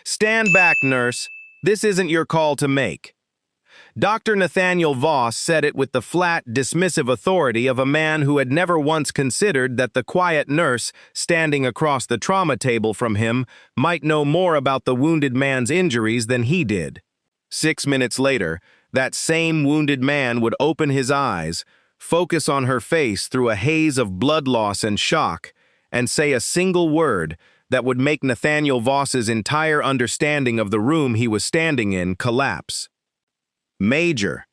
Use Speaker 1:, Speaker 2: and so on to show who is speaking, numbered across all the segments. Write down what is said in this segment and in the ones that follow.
Speaker 1: "Stand back, nurse. This isn't your call to make." Dr. Nathaniel Voss said it with the flat, dismissive authority of a man who had never once considered that the quiet nurse standing across the trauma table from him might know more about the wounded man's injuries than he did. 6 minutes later, that same wounded man would open his eyes, focus on her face through a haze of blood loss and shock, and say a single word that would make Nathaniel Voss's entire understanding of the room he was standing in collapse. Major.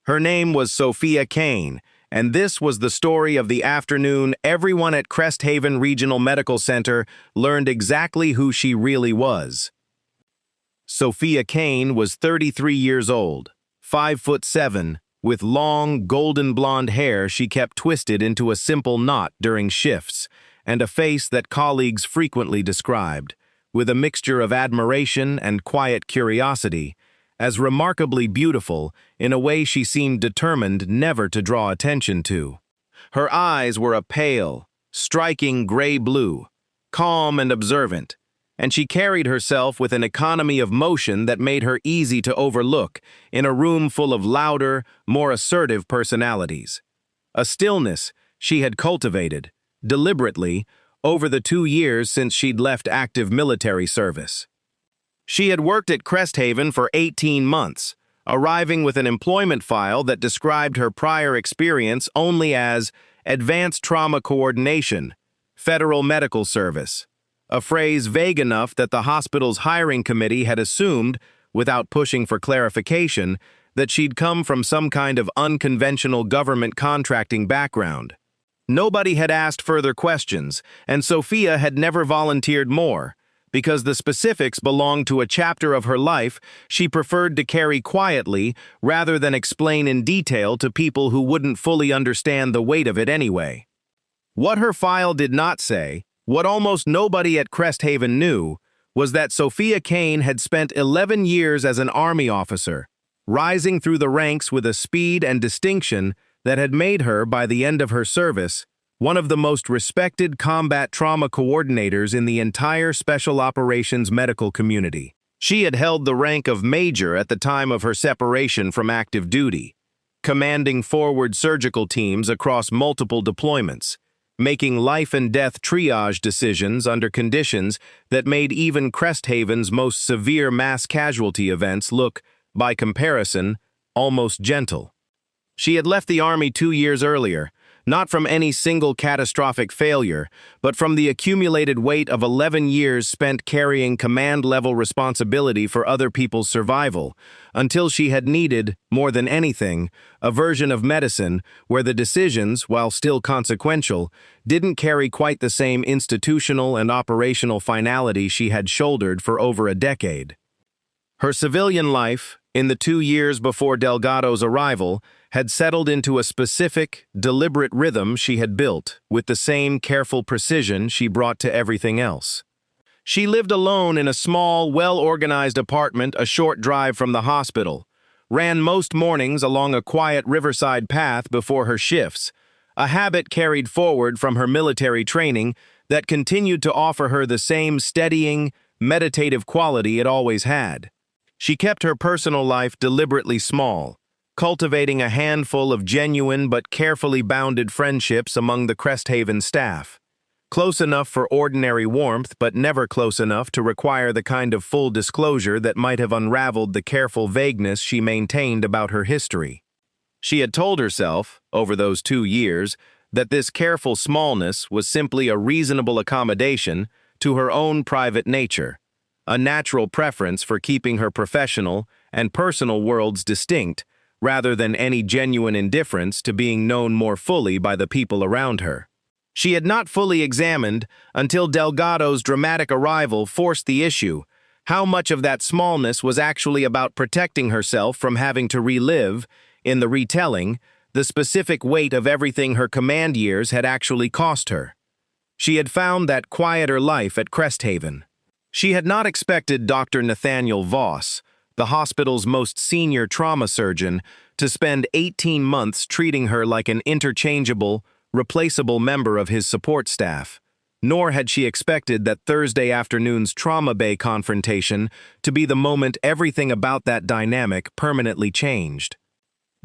Speaker 1: Her name was Sophia Kane, and this was the story of the afternoon everyone at Cresthaven Regional Medical Center learned exactly who she really was. Sophia Kane was 33 years old, 5'7", with long, golden blonde hair she kept twisted into a simple knot during shifts, and a face that colleagues frequently described, with a mixture of admiration and quiet curiosity, as remarkably beautiful in a way she seemed determined never to draw attention to. Her eyes were a pale, striking gray-blue, calm and observant, and she carried herself with an economy of motion that made her easy to overlook in a room full of louder, more assertive personalities. A stillness she had cultivated, deliberately, over the 2 years since she'd left active military service. She had worked at Cresthaven for 18 months, arriving with an employment file that described her prior experience only as Advanced Trauma Coordination, Federal Medical Service, a phrase vague enough that the hospital's hiring committee had assumed, without pushing for clarification, that she'd come from some kind of unconventional government contracting background. Nobody had asked further questions, and Sophia had never volunteered more. Because the specifics belonged to a chapter of her life she preferred to carry quietly rather than explain in detail to people who wouldn't fully understand the weight of it anyway. What her file did not say, what almost nobody at Cresthaven knew, was that Sophia Kane had spent 11 years as an Army officer, rising through the ranks with a speed and distinction that had made her, by the end of her service, one of the most respected combat trauma coordinators in the entire Special Operations medical community. She had held the rank of major at the time of her separation from active duty, commanding forward surgical teams across multiple deployments, making life-and-death triage decisions under conditions that made even Cresthaven's most severe mass casualty events look, by comparison, almost gentle. She had left the Army 2 years earlier, not from any single catastrophic failure, but from the accumulated weight of 11 years spent carrying command-level responsibility for other people's survival, until she had needed, more than anything, a version of medicine where the decisions, while still consequential, didn't carry quite the same institutional and operational finality she had shouldered for over a decade. Her civilian life, in the 2 years before Delgado's arrival, had settled into a specific, deliberate rhythm she had built, with the same careful precision she brought to everything else. She lived alone in a small, well-organized apartment a short drive from the hospital, ran most mornings along a quiet riverside path before her shifts, a habit carried forward from her military training that continued to offer her the same steadying, meditative quality it always had. She kept her personal life deliberately small, cultivating a handful of genuine but carefully bounded friendships among the Cresthaven staff, close enough for ordinary warmth but never close enough to require the kind of full disclosure that might have unraveled the careful vagueness she maintained about her history. She had told herself, over those 2 years, that this careful smallness was simply a reasonable accommodation to her own private nature, a natural preference for keeping her professional and personal worlds distinct, rather than any genuine indifference to being known more fully by the people around her. She had not fully examined, until Delgado's dramatic arrival forced the issue, how much of that smallness was actually about protecting herself from having to relive, in the retelling, the specific weight of everything her command years had actually cost her. She had found that quieter life at Cresthaven. She had not expected Dr. Nathaniel Voss, the hospital's most senior trauma surgeon, to spend 18 months treating her like an interchangeable, replaceable member of his support staff. nor had she expected that Thursday afternoon's trauma bay confrontation to be the moment everything about that dynamic permanently changed.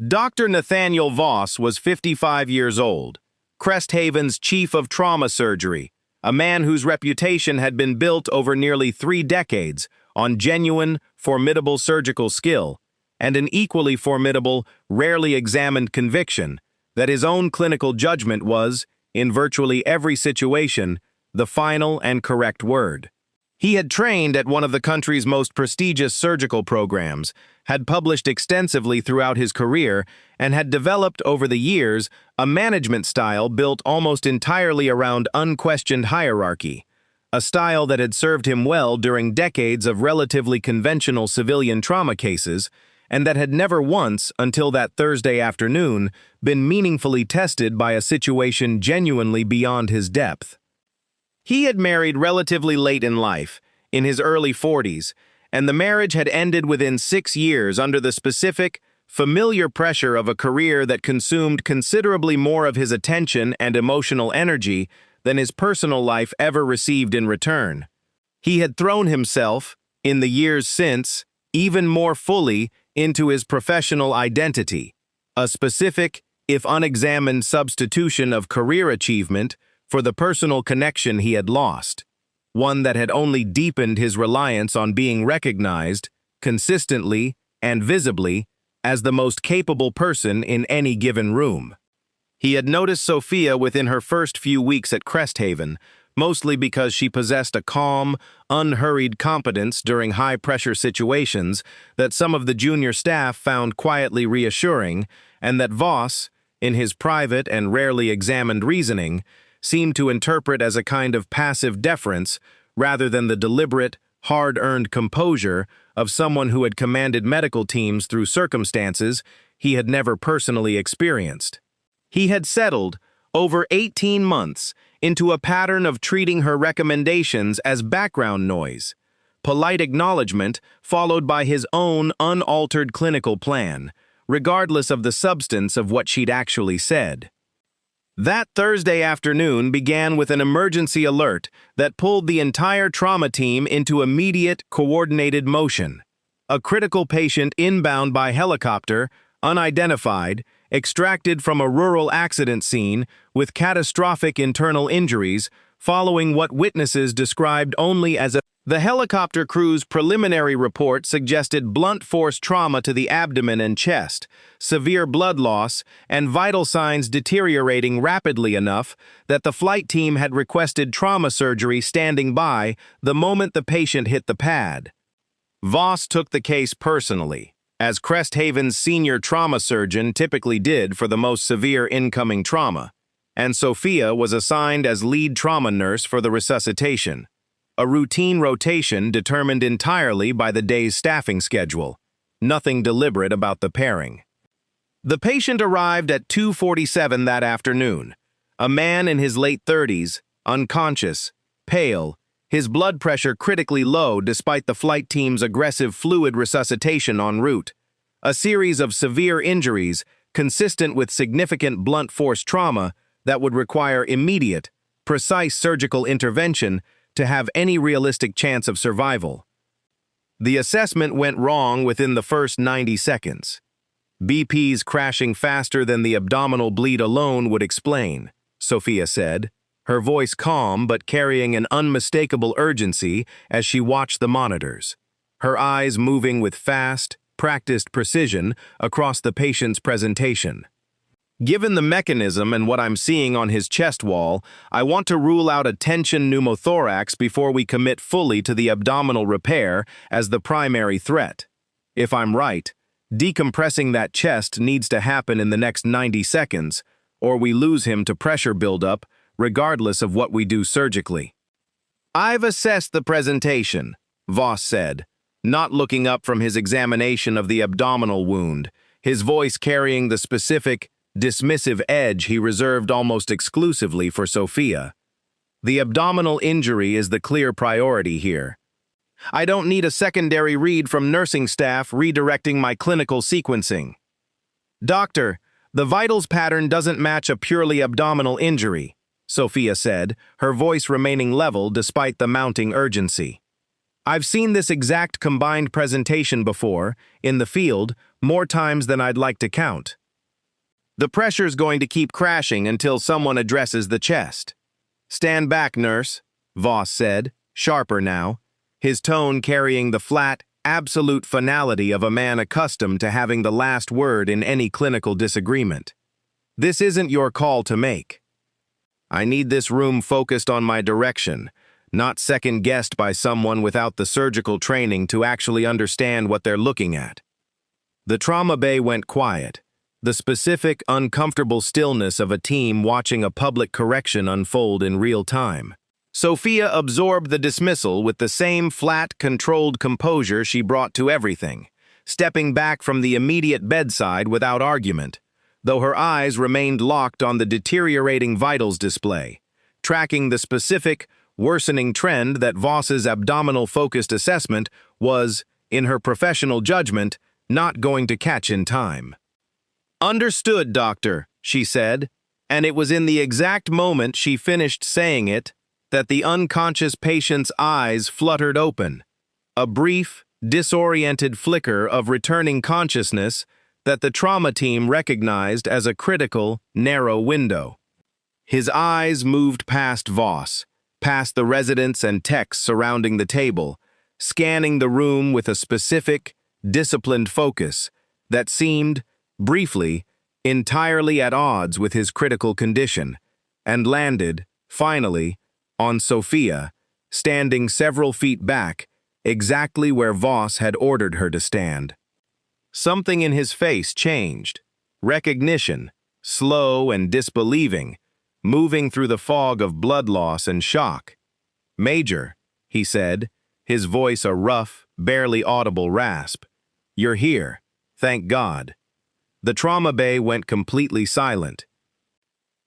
Speaker 1: Dr. Nathaniel Voss was 55 years old, Cresthaven's chief of trauma surgery, a man whose reputation had been built over nearly 3 decades on genuine, formidable surgical skill, and an equally formidable, rarely examined conviction that his own clinical judgment was, in virtually every situation, the final and correct word. He had trained at one of the country's most prestigious surgical programs, had published extensively throughout his career, and had developed over the years a management style built almost entirely around unquestioned hierarchy, a style that had served him well during decades of relatively conventional civilian trauma cases, and that had never once, until that Thursday afternoon, been meaningfully tested by a situation genuinely beyond his depth. He had married relatively late in life, in his early 40s, and the marriage had ended within 6 years under the specific, familiar pressure of a career that consumed considerably more of his attention and emotional energy than his personal life ever received in return. He had thrown himself, in the years since, even more fully into his professional identity, a specific, if unexamined substitution of career achievement for the personal connection he had lost, one that had only deepened his reliance on being recognized, consistently and visibly, as the most capable person in any given room. He had noticed Sophia within her first few weeks at Cresthaven, mostly because she possessed a calm, unhurried competence during high-pressure situations that some of the junior staff found quietly reassuring, and that Voss, in his private and rarely examined reasoning, seemed to interpret as a kind of passive deference rather than the deliberate, hard-earned composure of someone who had commanded medical teams through circumstances he had never personally experienced. He had settled, over 18 months, into a pattern of treating her recommendations as background noise, polite acknowledgement followed by his own unaltered clinical plan, regardless of the substance of what she'd actually said. That Thursday afternoon began with an emergency alert that pulled the entire trauma team into immediate, coordinated motion. A critical patient inbound by helicopter, unidentified, extracted from a rural accident scene with catastrophic internal injuries, following what witnesses described only as a... The helicopter crew's preliminary report suggested blunt force trauma to the abdomen and chest, severe blood loss, and vital signs deteriorating rapidly enough that the flight team had requested trauma surgery standing by the moment the patient hit the pad. Voss took the case personally, as Cresthaven's senior trauma surgeon typically did for the most severe incoming trauma, and Sophia was assigned as lead trauma nurse for the resuscitation, a routine rotation determined entirely by the day's staffing schedule, nothing deliberate about the pairing. The patient arrived at 2:47 that afternoon, a man in his late 30s, unconscious, pale, his blood pressure critically low despite the flight team's aggressive fluid resuscitation en route, a series of severe injuries consistent with significant blunt force trauma that would require immediate, precise surgical intervention to have any realistic chance of survival. The assessment went wrong within the first 90 seconds. BPs crashing faster than the abdominal bleed alone would explain, Sophia said, her voice calm but carrying an unmistakable urgency as she watched the monitors, her eyes moving with fast, practiced precision across the patient's presentation. Given the mechanism and what I'm seeing on his chest wall, I want to rule out a tension pneumothorax before we commit fully to the abdominal repair as the primary threat. If I'm right, decompressing that chest needs to happen in the next 90 seconds, or we lose him to pressure buildup, regardless of what we do surgically. I've assessed the presentation, Voss said, not looking up from his examination of the abdominal wound, his voice carrying the specific, dismissive edge he reserved almost exclusively for Sophia. The abdominal injury is the clear priority here. I don't need a secondary read from nursing staff redirecting my clinical sequencing. Doctor, the vitals pattern doesn't match a purely abdominal injury, Sophia said, her voice remaining level despite the mounting urgency. I've seen this exact combined presentation before, in the field, more times than I'd like to count. The pressure's going to keep crashing until someone addresses the chest. Stand back, nurse, Voss said, sharper now, his tone carrying the flat, absolute finality of a man accustomed to having the last word in any clinical disagreement. This isn't your call to make. I need this room focused on my direction, not second-guessed by someone without the surgical training to actually understand what they're looking at. The trauma bay went quiet, the specific, uncomfortable stillness of a team watching a public correction unfold in real time. Sophia absorbed the dismissal with the same flat, controlled composure she brought to everything, stepping back from the immediate bedside without argument, though her eyes remained locked on the deteriorating vitals display, tracking the specific, worsening trend that Voss's abdominal-focused assessment was, in her professional judgment, not going to catch in time. "Understood, doctor," she said, and it was in the exact moment she finished saying it that the unconscious patient's eyes fluttered open, a brief, disoriented flicker of returning consciousness that the trauma team recognized as a critical, narrow window. His eyes moved past Voss, past the residents and techs surrounding the table, scanning the room with a specific, disciplined focus that seemed, briefly, entirely at odds with his critical condition, and landed, finally, on Sophia, standing several feet back, exactly where Voss had ordered her to stand. Something in his face changed. Recognition, slow and disbelieving, moving through the fog of blood loss and shock. "Major," he said, his voice a rough, barely audible rasp. "You're here. Thank God." The trauma bay went completely silent.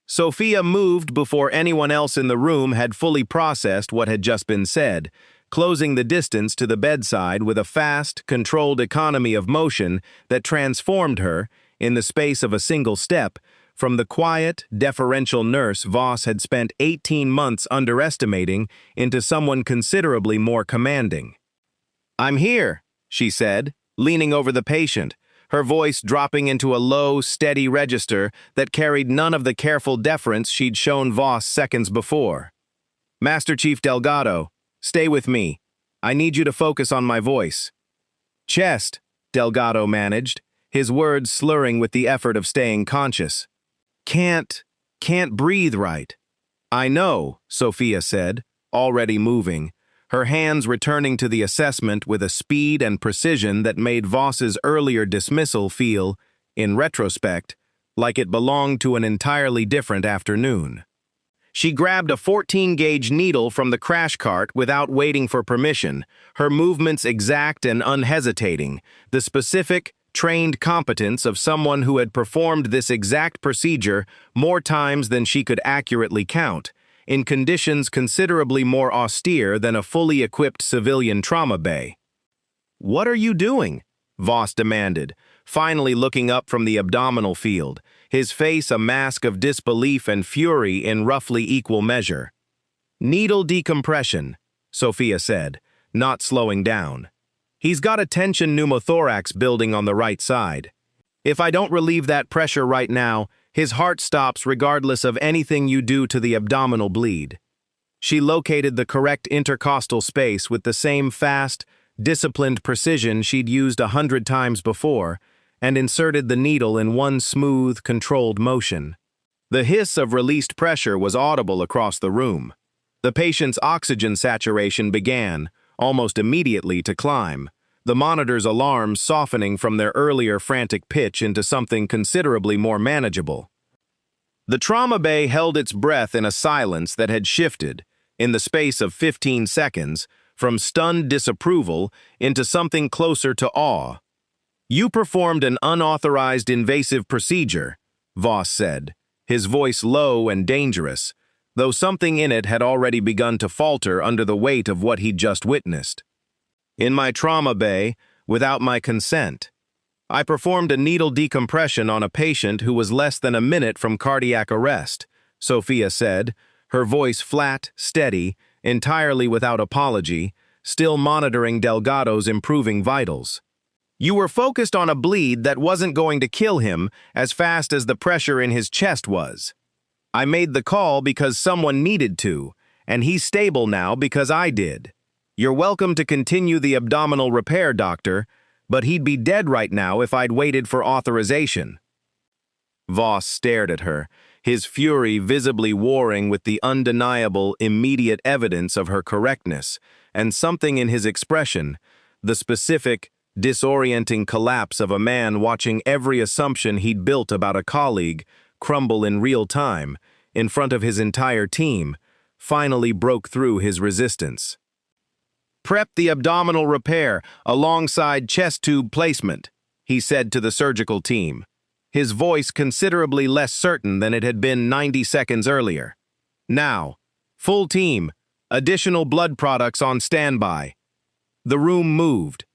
Speaker 1: Sophia moved before anyone else in the room had fully processed what had just been said, closing the distance to the bedside with a fast, controlled economy of motion that transformed her, in the space of a single step, from the quiet, deferential nurse Voss had spent 18 months underestimating into someone considerably more commanding. "I'm here," she said, leaning over the patient, her voice dropping into a low, steady register that carried none of the careful deference she'd shown Voss seconds before. "Master Chief Delgado, stay with me. I need you to focus on my voice." "Chest," Delgado managed, his words slurring with the effort of staying conscious. Can't breathe right." "I know," Sophia said, already moving, her hands returning to the assessment with a speed and precision that made Voss's earlier dismissal feel, in retrospect, like it belonged to an entirely different afternoon. She grabbed a 14-gauge needle from the crash cart without waiting for permission, her movements exact and unhesitating, the specific, trained competence of someone who had performed this exact procedure more times than she could accurately count, in conditions considerably more austere than a fully equipped civilian trauma bay. "What are you doing?" Voss demanded, finally looking up from the abdominal field, his face a mask of disbelief and fury in roughly equal measure. "Needle decompression," Sophia said, not slowing down. "He's got a tension pneumothorax building on the right side. If I don't relieve that pressure right now, his heart stops regardless of anything you do to the abdominal bleed." She located the correct intercostal space with the same fast, disciplined precision she'd used 100 times before, and inserted the needle in one smooth, controlled motion. The hiss of released pressure was audible across the room. The patient's oxygen saturation began, almost immediately, to climb, the monitor's alarms softening from their earlier frantic pitch into something considerably more manageable. The trauma bay held its breath in a silence that had shifted, in the space of 15 seconds, from stunned disapproval into something closer to awe. "You performed an unauthorized invasive procedure," Voss said, his voice low and dangerous, though something in it had already begun to falter under the weight of what he'd just witnessed. "In my trauma bay, without my consent. I performed a needle decompression on a patient who was less than a minute from cardiac arrest," Sophia said, her voice flat, steady, entirely without apology, still monitoring Delgado's improving vitals. "You were focused on a bleed that wasn't going to kill him as fast as the pressure in his chest was. I made the call because someone needed to, and he's stable now because I did. You're welcome to continue the abdominal repair, doctor, but he'd be dead right now if I'd waited for authorization." Voss stared at her, his fury visibly warring with the undeniable, immediate evidence of her correctness, and something in his expression, the specific, disorienting collapse of a man watching every assumption he'd built about a colleague crumble in real time, in front of his entire team, finally broke through his resistance. "Prep the abdominal repair alongside chest tube placement," he said to the surgical team, his voice considerably less certain than it had been 90 seconds earlier. "Now, full team, additional blood products on standby." The room moved.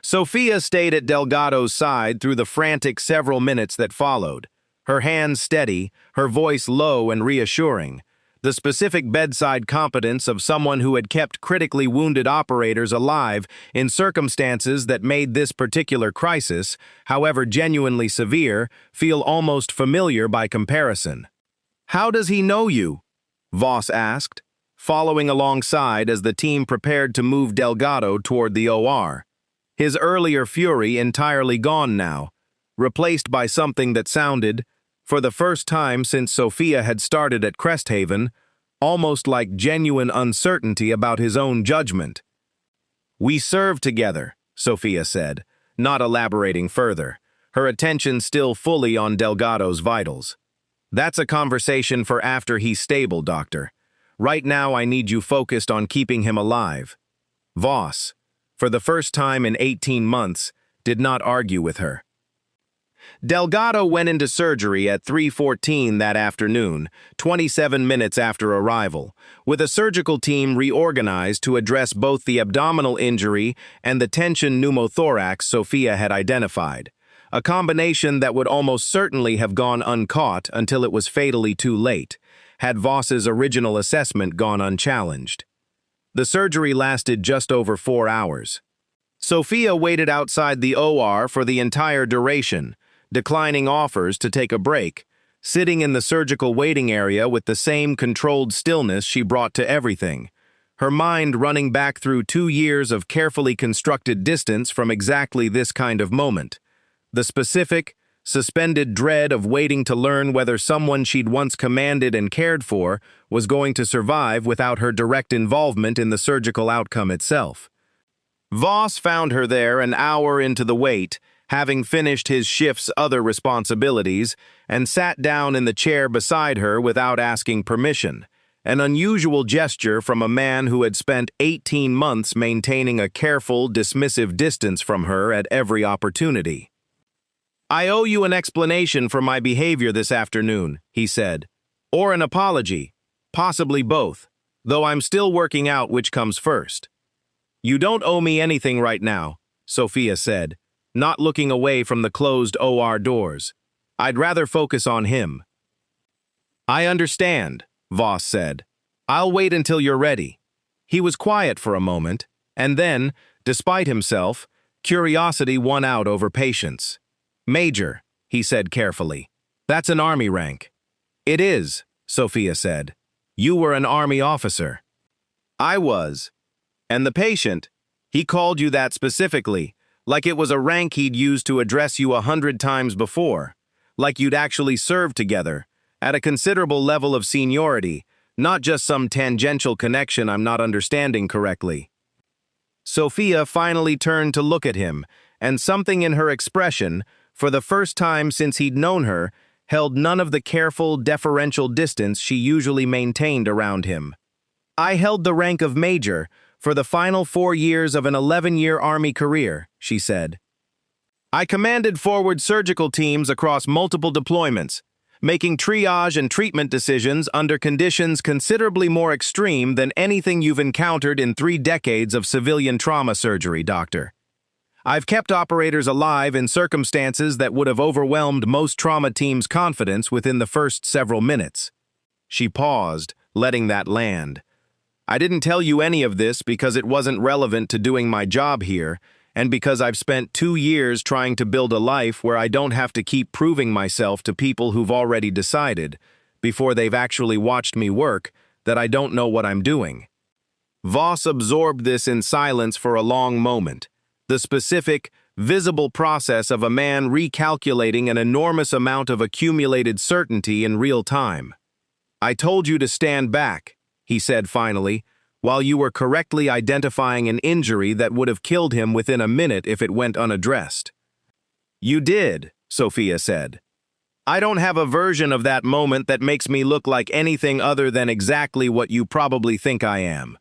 Speaker 1: Sophia stayed at Delgado's side through the frantic several minutes that followed, her hands steady, her voice low and reassuring, the specific bedside competence of someone who had kept critically wounded operators alive in circumstances that made this particular crisis, however genuinely severe, feel almost familiar by comparison. "How does he know you?" Voss asked, following alongside as the team prepared to move Delgado toward the OR. His earlier fury entirely gone now, replaced by something that sounded, for the first time since Sophia had started at Cresthaven, almost like genuine uncertainty about his own judgment. "We served together," Sophia said, not elaborating further, her attention still fully on Delgado's vitals. "That's a conversation for after he's stable, doctor. Right now I need you focused on keeping him alive." Voss, for the first time in 18 months, did not argue with her. Delgado went into surgery at 3:14 that afternoon, 27 minutes after arrival, with a surgical team reorganized to address both the abdominal injury and the tension pneumothorax Sophia had identified, a combination that would almost certainly have gone uncaught until it was fatally too late, had Voss's original assessment gone unchallenged. The surgery lasted just over 4 hours. Sophia waited outside the OR for the entire duration, declining offers to take a break, sitting in the surgical waiting area with the same controlled stillness she brought to everything, her mind running back through 2 years of carefully constructed distance from exactly this kind of moment. The specific, suspended dread of waiting to learn whether someone she'd once commanded and cared for was going to survive without her direct involvement in the surgical outcome itself. Voss found her there an hour into the wait, having finished his shift's other responsibilities, and sat down in the chair beside her without asking permission, an unusual gesture from a man who had spent 18 months maintaining a careful, dismissive distance from her at every opportunity. "I owe you an explanation for my behavior this afternoon," he said, "or an apology, possibly both, though I'm still working out which comes first." "You don't owe me anything right now," Sophia said, not looking away from the closed OR doors. "I'd rather focus on him." "I understand," Voss said. "I'll wait until you're ready." He was quiet for a moment, and then, despite himself, curiosity won out over patience. "Major," he said carefully. "That's an army rank." "It is," Sophia said. "You were an army officer." "I was. And the patient, he called you that specifically, like it was a rank he'd used to address you 100 times before, like you'd actually served together, at a considerable level of seniority, not just some tangential connection I'm not understanding correctly." Sophia finally turned to look at him, and something in her expression, for the first time since he'd known her, held none of the careful, deferential distance she usually maintained around him. "I held the rank of major for the final 4 years of an 11-year Army career," she said. "I commanded forward surgical teams across multiple deployments, making triage and treatment decisions under conditions considerably more extreme than anything you've encountered in 3 decades of civilian trauma surgery, doctor. I've kept operators alive in circumstances that would have overwhelmed most trauma teams' confidence within the first several minutes. She paused, letting that land. I didn't tell you any of this because it wasn't relevant to doing my job here, and because I've spent 2 years trying to build a life where I don't have to keep proving myself to people who've already decided, before they've actually watched me work, that I don't know what I'm doing. Voss absorbed this in silence for a long moment, the specific, visible process of a man recalculating an enormous amount of accumulated certainty in real time. I told you to stand back, he said finally, while you were correctly identifying an injury that would have killed him within a minute if it went unaddressed. You did, Sophia said. I don't have a version of that moment that makes me look like anything other than exactly what you probably think I am.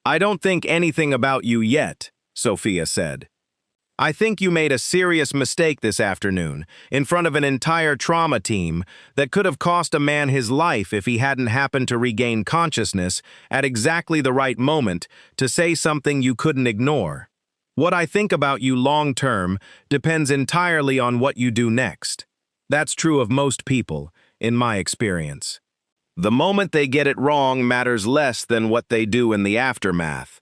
Speaker 1: I don't think anything about you yet, Sophia said. I think you made a serious mistake this afternoon, in front of an entire trauma team, that could have cost a man his life if he hadn't happened to regain consciousness at exactly the right moment to say something you couldn't ignore. What I think about you long-term depends entirely on what you do next. That's true of most people, in my experience. The moment they get it wrong matters less than what they do in the aftermath.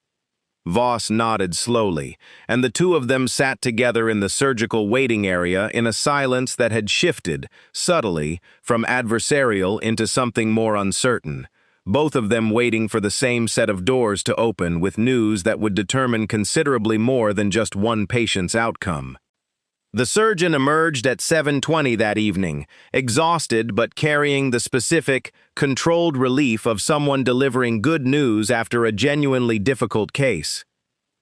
Speaker 1: Voss nodded slowly, and the two of them sat together in the surgical waiting area in a silence that had shifted, subtly, from adversarial into something more uncertain, both of them waiting for the same set of doors to open with news that would determine considerably more than just one patient's outcome. The surgeon emerged at 7:20 that evening, exhausted but carrying the specific, controlled relief of someone delivering good news after a genuinely difficult case.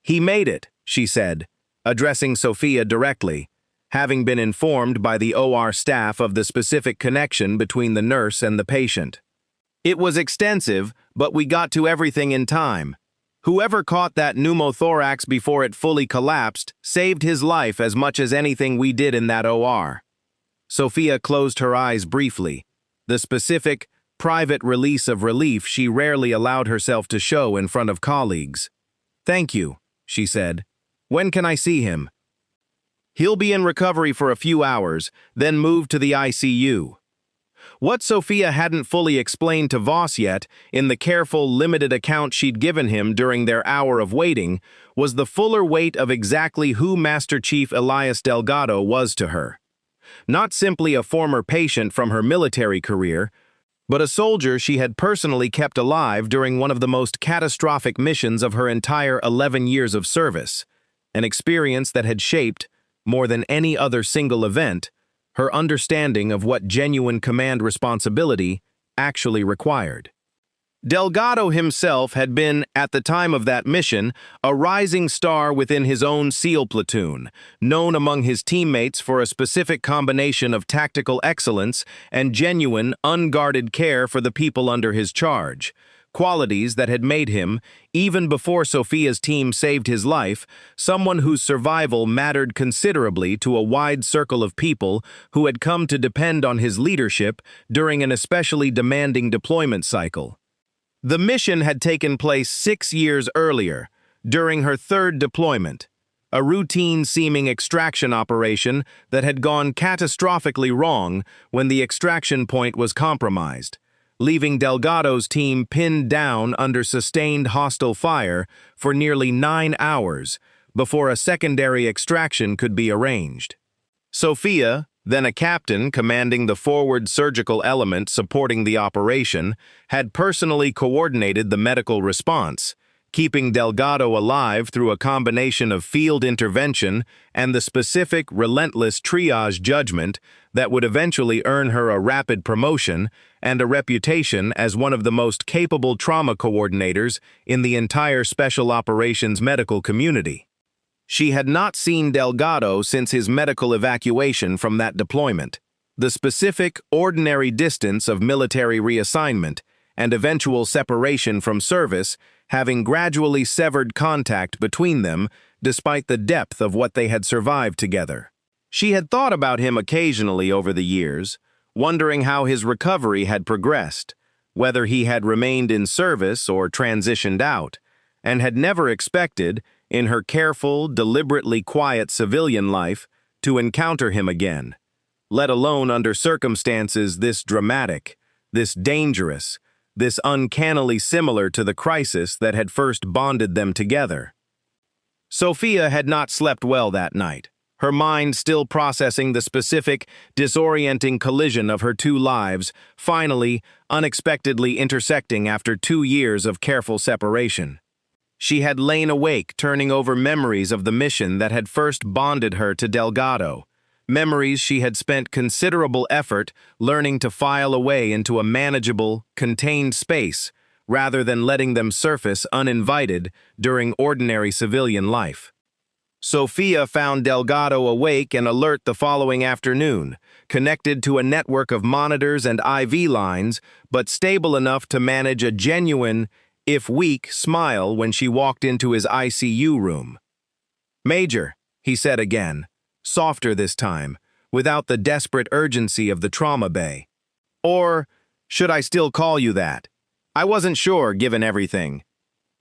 Speaker 1: He made it, she said, addressing Sophia directly, having been informed by the OR staff of the specific connection between the nurse and the patient. It was extensive, but we got to everything in time. Whoever caught that pneumothorax before it fully collapsed saved his life as much as anything we did in that OR. Sophia closed her eyes briefly, the specific, private release of relief she rarely allowed herself to show in front of colleagues. Thank you, she said. When can I see him? He'll be in recovery for a few hours, then moved to the ICU. What Sophia hadn't fully explained to Voss yet, in the careful, limited account she'd given him during their hour of waiting, was the fuller weight of exactly who Master Chief Elias Delgado was to her. Not simply a former patient from her military career, but a soldier she had personally kept alive during one of the most catastrophic missions of her entire 11 years of service, an experience that had shaped, more than any other single event, her understanding of what genuine command responsibility actually required. Delgado himself had been, at the time of that mission, a rising star within his own SEAL platoon, known among his teammates for a specific combination of tactical excellence and genuine, unguarded care for the people under his charge. Qualities that had made him, even before Sophia's team saved his life, someone whose survival mattered considerably to a wide circle of people who had come to depend on his leadership during an especially demanding deployment cycle. The mission had taken place 6 years earlier, during her third deployment, a routine-seeming extraction operation that had gone catastrophically wrong when the extraction point was compromised, leaving Delgado's team pinned down under sustained hostile fire for nearly 9 hours before a secondary extraction could be arranged. Sophia, then a captain commanding the forward surgical element supporting the operation, had personally coordinated the medical response, keeping Delgado alive through a combination of field intervention and the specific, relentless triage judgment that would eventually earn her a rapid promotion and a reputation as one of the most capable trauma coordinators in the entire special operations medical community. She had not seen Delgado since his medical evacuation from that deployment. The specific, ordinary distance of military reassignment and eventual separation from service having gradually severed contact between them despite the depth of what they had survived together. She had thought about him occasionally over the years, wondering how his recovery had progressed, whether he had remained in service or transitioned out, and had never expected, in her careful, deliberately quiet civilian life, to encounter him again, let alone under circumstances this dramatic, this dangerous, this uncannily similar to the crisis that had first bonded them together. Sophia had not slept well that night, her mind still processing the specific, disorienting collision of her two lives, finally, unexpectedly intersecting after 2 years of careful separation. She had lain awake, turning over memories of the mission that had first bonded her to Delgado, memories she had spent considerable effort learning to file away into a manageable, contained space, rather than letting them surface uninvited during ordinary civilian life. Sophia found Delgado awake and alert the following afternoon, connected to a network of monitors and IV lines, but stable enough to manage a genuine, if weak, smile when she walked into his ICU room. "Major," he said again, softer this time, without the desperate urgency of the trauma bay. "Or should I still call you that? I wasn't sure, given everything."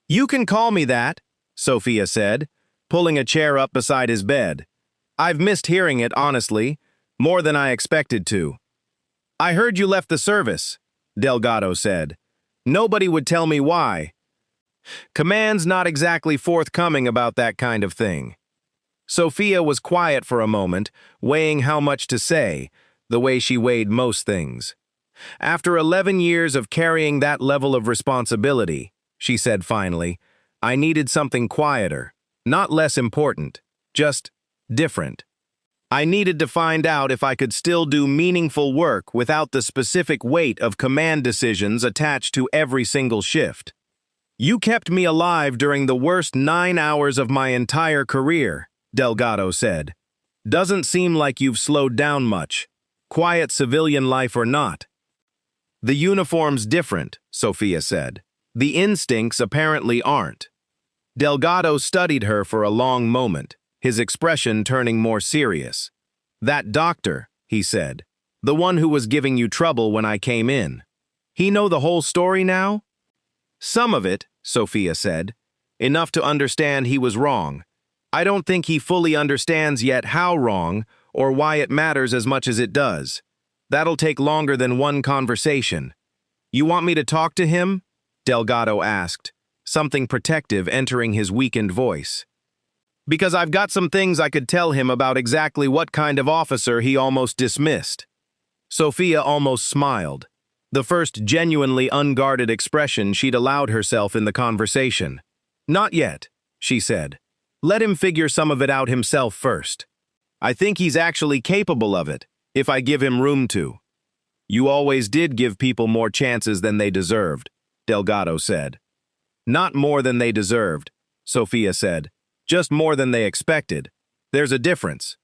Speaker 1: "You can call me that," Sophia said, pulling a chair up beside his bed. "I've missed hearing it, honestly, more than I expected to." "I heard you left the service," Delgado said. "Nobody would tell me why. Command's not exactly forthcoming about that kind of thing." Sophia was quiet for a moment, weighing how much to say, the way she weighed most things. "After 11 years of carrying that level of responsibility," she said finally, "I needed something quieter, not less important, just different. I needed to find out if I could still do meaningful work without the specific weight of command decisions attached to every single shift. You kept me alive during the worst 9 hours of my entire career," Delgado said. "Doesn't seem like you've slowed down much, quiet civilian life or not." "The uniform's different," Sophia said. "The instincts apparently aren't." Delgado studied her for a long moment, his expression turning more serious. "That doctor," he said, "the one who was giving you trouble when I came in. He know the whole story now?" "Some of it," Sophia said. "Enough to understand he was wrong. I don't think he fully understands yet how wrong, or why it matters as much as it does. That'll take longer than one conversation." "You want me to talk to him?" Delgado asked, something protective entering his weakened voice. "Because I've got some things I could tell him about exactly what kind of officer he almost dismissed." Sophia almost smiled, the first genuinely unguarded expression she'd allowed herself in the conversation. "Not yet," she said. "Let him figure some of it out himself first. I think he's actually capable of it, if I give him room to." "You always did give people more chances than they deserved," Delgado said. "Not more than they deserved," Sophia said. "Just more than they expected. There's a difference."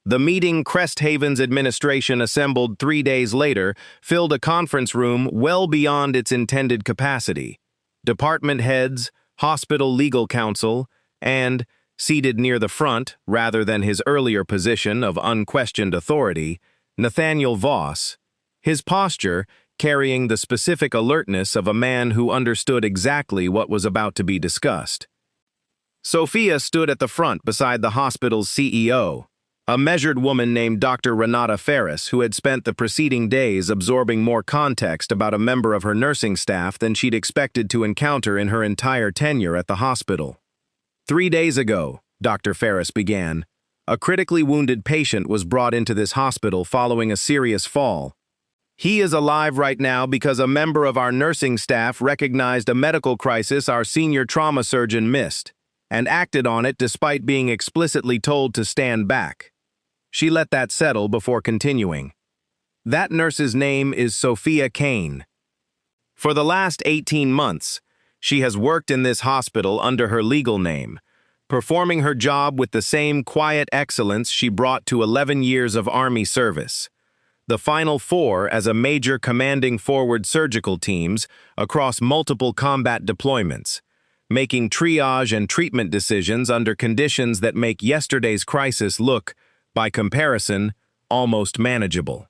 Speaker 1: The meeting Cresthaven's administration assembled 3 days later filled a conference room well beyond its intended capacity. Department heads, hospital legal counsel, and, seated near the front rather than his earlier position of unquestioned authority, Nathaniel Voss, his posture carrying the specific alertness of a man who understood exactly what was about to be discussed. Sophia stood at the front beside the hospital's CEO, a measured woman named Dr. Renata Ferris, who had spent the preceding days absorbing more context about a member of her nursing staff than she'd expected to encounter in her entire tenure at the hospital. 3 days ago, Dr. Ferris began, a critically wounded patient was brought into this hospital following a serious fall. He is alive right now because a member of our nursing staff recognized a medical crisis our senior trauma surgeon missed, and acted on it despite being explicitly told to stand back. She let that settle before continuing. That nurse's name is Sophia Kane. For the last 18 months, she has worked in this hospital under her legal name, performing her job with the same quiet excellence she brought to 11 years of Army service. The final 4 as a major commanding forward surgical teams across multiple combat deployments, making triage and treatment decisions under conditions that make yesterday's crisis look, by comparison, almost manageable.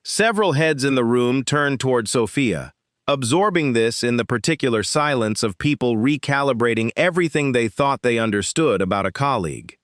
Speaker 1: Several heads in the room turned toward Sophia, absorbing this in the particular silence of people recalibrating everything they thought they understood about a colleague.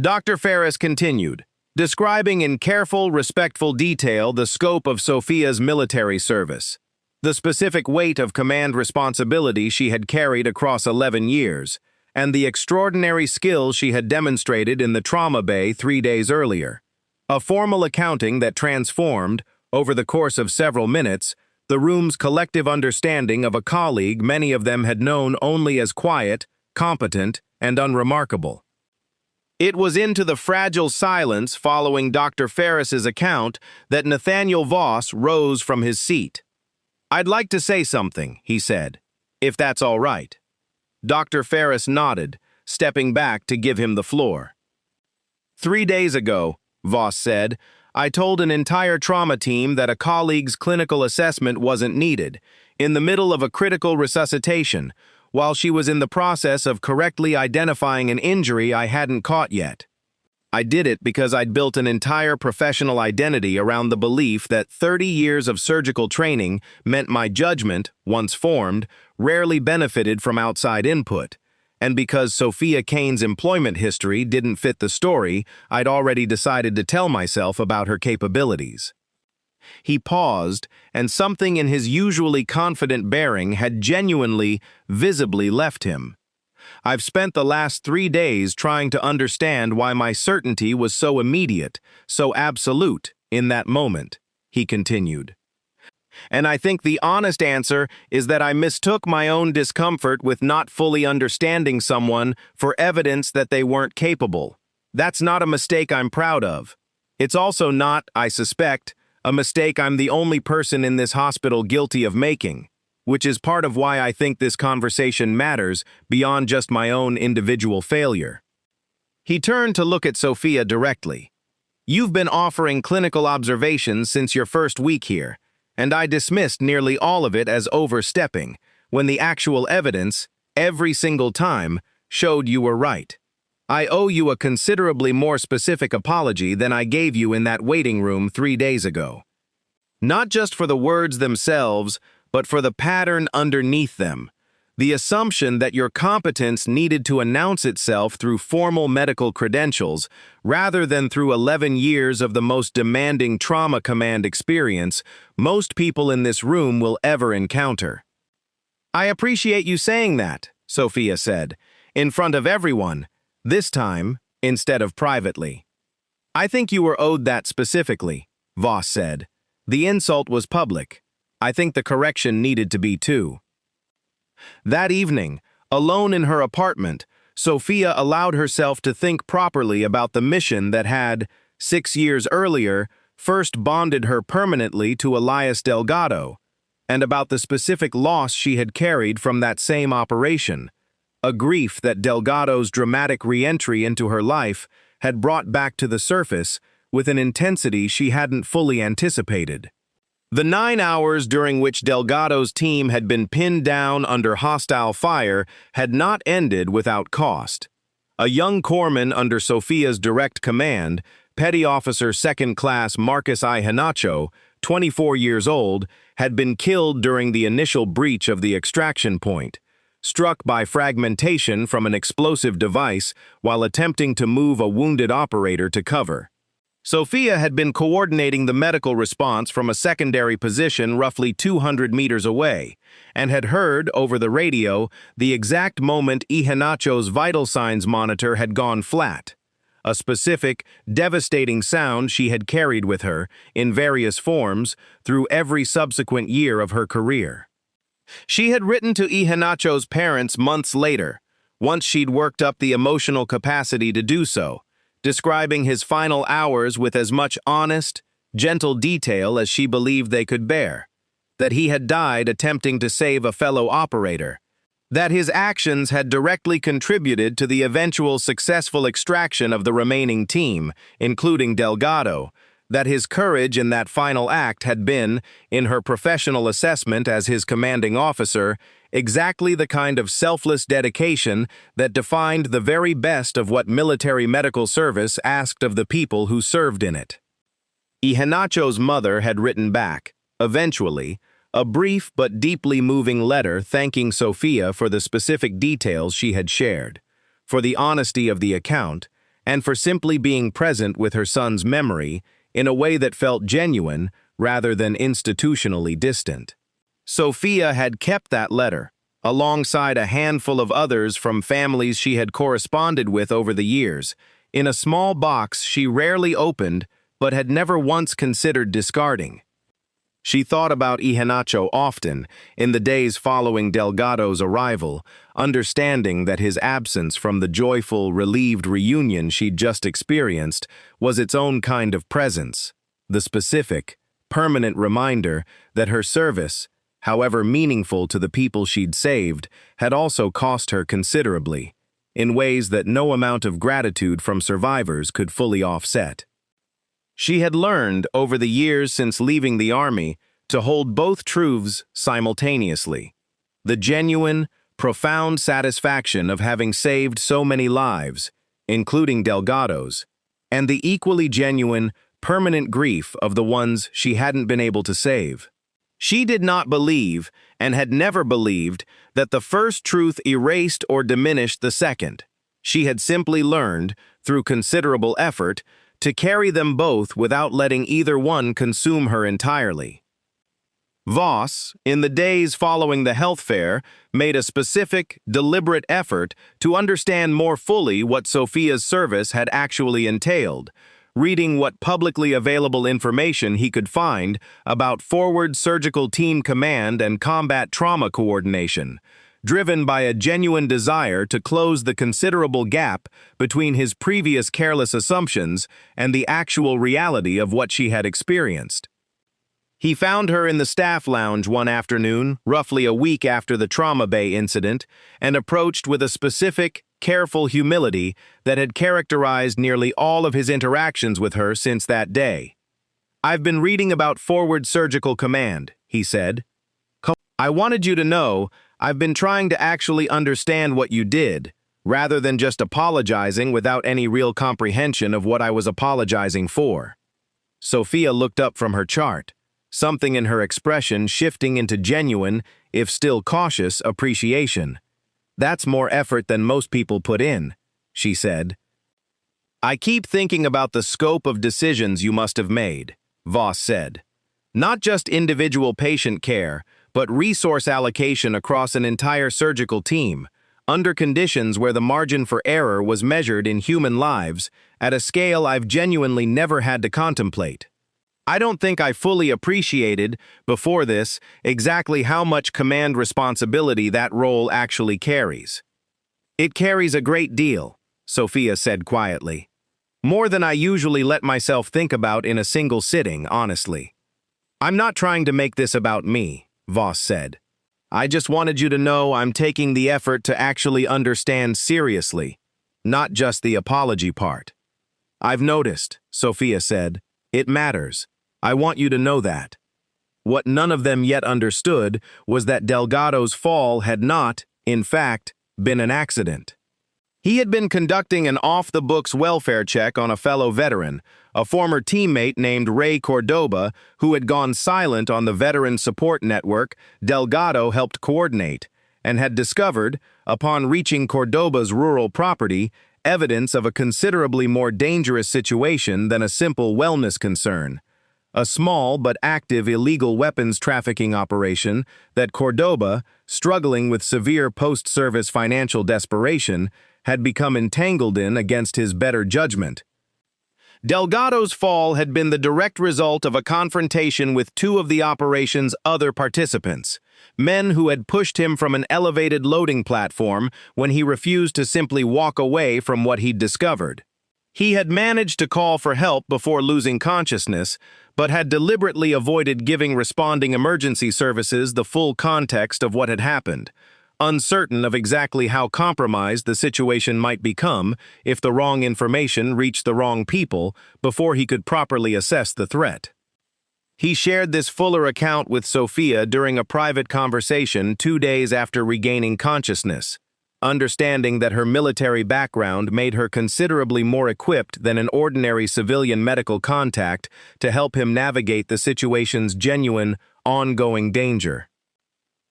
Speaker 1: Dr. Ferris continued, describing in careful, respectful detail the scope of Sophia's military service, the specific weight of command responsibility she had carried across 11 years, and the extraordinary skill she had demonstrated in the trauma bay 3 days earlier. A formal accounting that transformed, over the course of several minutes, the room's collective understanding of a colleague many of them had known only as quiet, competent, and unremarkable. It was into the fragile silence following Dr. Ferris's account that Nathaniel Voss rose from his seat. "I'd like to say something," he said, "if that's all right." Dr. Ferris nodded, stepping back to give him the floor. "3 days ago," Voss said, "I told an entire trauma team that a colleague's clinical assessment wasn't needed, in the middle of a critical resuscitation, while she was in the process of correctly identifying an injury I hadn't caught yet. I did it because I'd built an entire professional identity around the belief that 30 years of surgical training meant my judgment, once formed, rarely benefited from outside input, and because Sophia Kane's employment history didn't fit the story I'd already decided to tell myself about her capabilities." He paused, and something in his usually confident bearing had genuinely, visibly left him. "I've spent the last 3 days trying to understand why my certainty was so immediate, so absolute, in that moment," he continued. "And I think the honest answer is that I mistook my own discomfort with not fully understanding someone for evidence that they weren't capable. That's not a mistake I'm proud of. It's also not, I suspect, a mistake I'm the only person in this hospital guilty of making, which is part of why I think this conversation matters beyond just my own individual failure." He turned to look at Sophia directly. "You've been offering clinical observations since your first week here, and I dismissed nearly all of it as overstepping, when the actual evidence, every single time, showed you were right. I owe you a considerably more specific apology than I gave you in that waiting room 3 days ago. Not just for the words themselves, but for the pattern underneath them. The assumption that your competence needed to announce itself through formal medical credentials, rather than through 11 years of the most demanding trauma command experience most people in this room will ever encounter." "I appreciate you saying that," Sophia said, "in front of everyone, this time, instead of privately." "I think you were owed that specifically," Voss said. "The insult was public. I think the correction needed to be too." That evening, alone in her apartment, Sophia allowed herself to think properly about the mission that had, 6 years earlier, first bonded her permanently to Elias Delgado, and about the specific loss she had carried from that same operation, a grief that Delgado's dramatic re-entry into her life had brought back to the surface with an intensity she hadn't fully anticipated. The 9 hours during which Delgado's team had been pinned down under hostile fire had not ended without cost. A young corpsman under Sophia's direct command, Petty Officer 2nd Class Marcus I. Hinacho, 24 years old, had been killed during the initial breach of the extraction point, struck by fragmentation from an explosive device while attempting to move a wounded operator to cover. Sophia had been coordinating the medical response from a secondary position roughly 200 meters away, and had heard, over the radio, the exact moment Ihanacho's vital signs monitor had gone flat, a specific, devastating sound she had carried with her, in various forms, through every subsequent year of her career. She had written to Ihanacho's parents months later, once she'd worked up the emotional capacity to do so, describing his final hours with as much honest, gentle detail as she believed they could bear, that he had died attempting to save a fellow operator, that his actions had directly contributed to the eventual successful extraction of the remaining team, including Delgado, that his courage in that final act had been, in her professional assessment as his commanding officer, exactly the kind of selfless dedication that defined the very best of what military medical service asked of the people who served in it. Ihanacho's mother had written back, eventually, a brief but deeply moving letter thanking Sophia for the specific details she had shared, for the honesty of the account, and for simply being present with her son's memory in a way that felt genuine rather than institutionally distant. Sophia had kept that letter, alongside a handful of others from families she had corresponded with over the years, in a small box she rarely opened but had never once considered discarding. She thought about Iheanacho often in the days following Delgado's arrival, understanding that his absence from the joyful, relieved reunion she'd just experienced was its own kind of presence, the specific, permanent reminder that her service, however meaningful to the people she'd saved, had also cost her considerably, in ways that no amount of gratitude from survivors could fully offset. She had learned, over the years since leaving the army, to hold both truths simultaneously: the genuine, profound satisfaction of having saved so many lives, including Delgado's, and the equally genuine, permanent grief of the ones she hadn't been able to save. She did not believe, and had never believed, that the first truth erased or diminished the second. She had simply learned, through considerable effort, to carry them both without letting either one consume her entirely. Voss, in the days following the health fair, made a specific, deliberate effort to understand more fully what Sophia's service had actually entailed, reading what publicly available information he could find about Forward Surgical Team Command and combat trauma coordination, driven by a genuine desire to close the considerable gap between his previous careless assumptions and the actual reality of what she had experienced. He found her in the staff lounge one afternoon, roughly a week after the trauma bay incident, and approached with a specific, careful humility that had characterized nearly all of his interactions with her since that day. "I've been reading about Forward Surgical Command," he said. "I wanted you to know I've been trying to actually understand what you did, rather than just apologizing without any real comprehension of what I was apologizing for." Sophia looked up from her chart, something in her expression shifting into genuine, if still cautious, appreciation. "That's more effort than most people put in," she said. "I keep thinking about the scope of decisions you must have made," Voss said. "Not just individual patient care, but resource allocation across an entire surgical team, under conditions where the margin for error was measured in human lives at a scale I've genuinely never had to contemplate. I don't think I fully appreciated, before this, exactly how much command responsibility that role actually carries." "It carries a great deal," Sophia said quietly. "More than I usually let myself think about in a single sitting, honestly." "I'm not trying to make this about me," Voss said. "I just wanted you to know I'm taking the effort to actually understand seriously, not just the apology part." "I've noticed," Sophia said. "It matters. I want you to know that." What none of them yet understood was that Delgado's fall had not, in fact, been an accident. He had been conducting an off-the-books welfare check on a fellow veteran, a former teammate named Ray Cordoba, who had gone silent on the veteran support network Delgado helped coordinate, and had discovered, upon reaching Cordoba's rural property, evidence of a considerably more dangerous situation than a simple wellness concern. A small but active illegal weapons trafficking operation that Cordoba, struggling with severe post-service financial desperation, had become entangled in against his better judgment. Delgado's fall had been the direct result of a confrontation with two of the operation's other participants, men who had pushed him from an elevated loading platform when he refused to simply walk away from what he'd discovered. He had managed to call for help before losing consciousness, but had deliberately avoided giving responding emergency services the full context of what had happened, uncertain of exactly how compromised the situation might become if the wrong information reached the wrong people before he could properly assess the threat. He shared this fuller account with Sophia during a private conversation 2 days after regaining consciousness, understanding that her military background made her considerably more equipped than an ordinary civilian medical contact to help him navigate the situation's genuine, ongoing danger.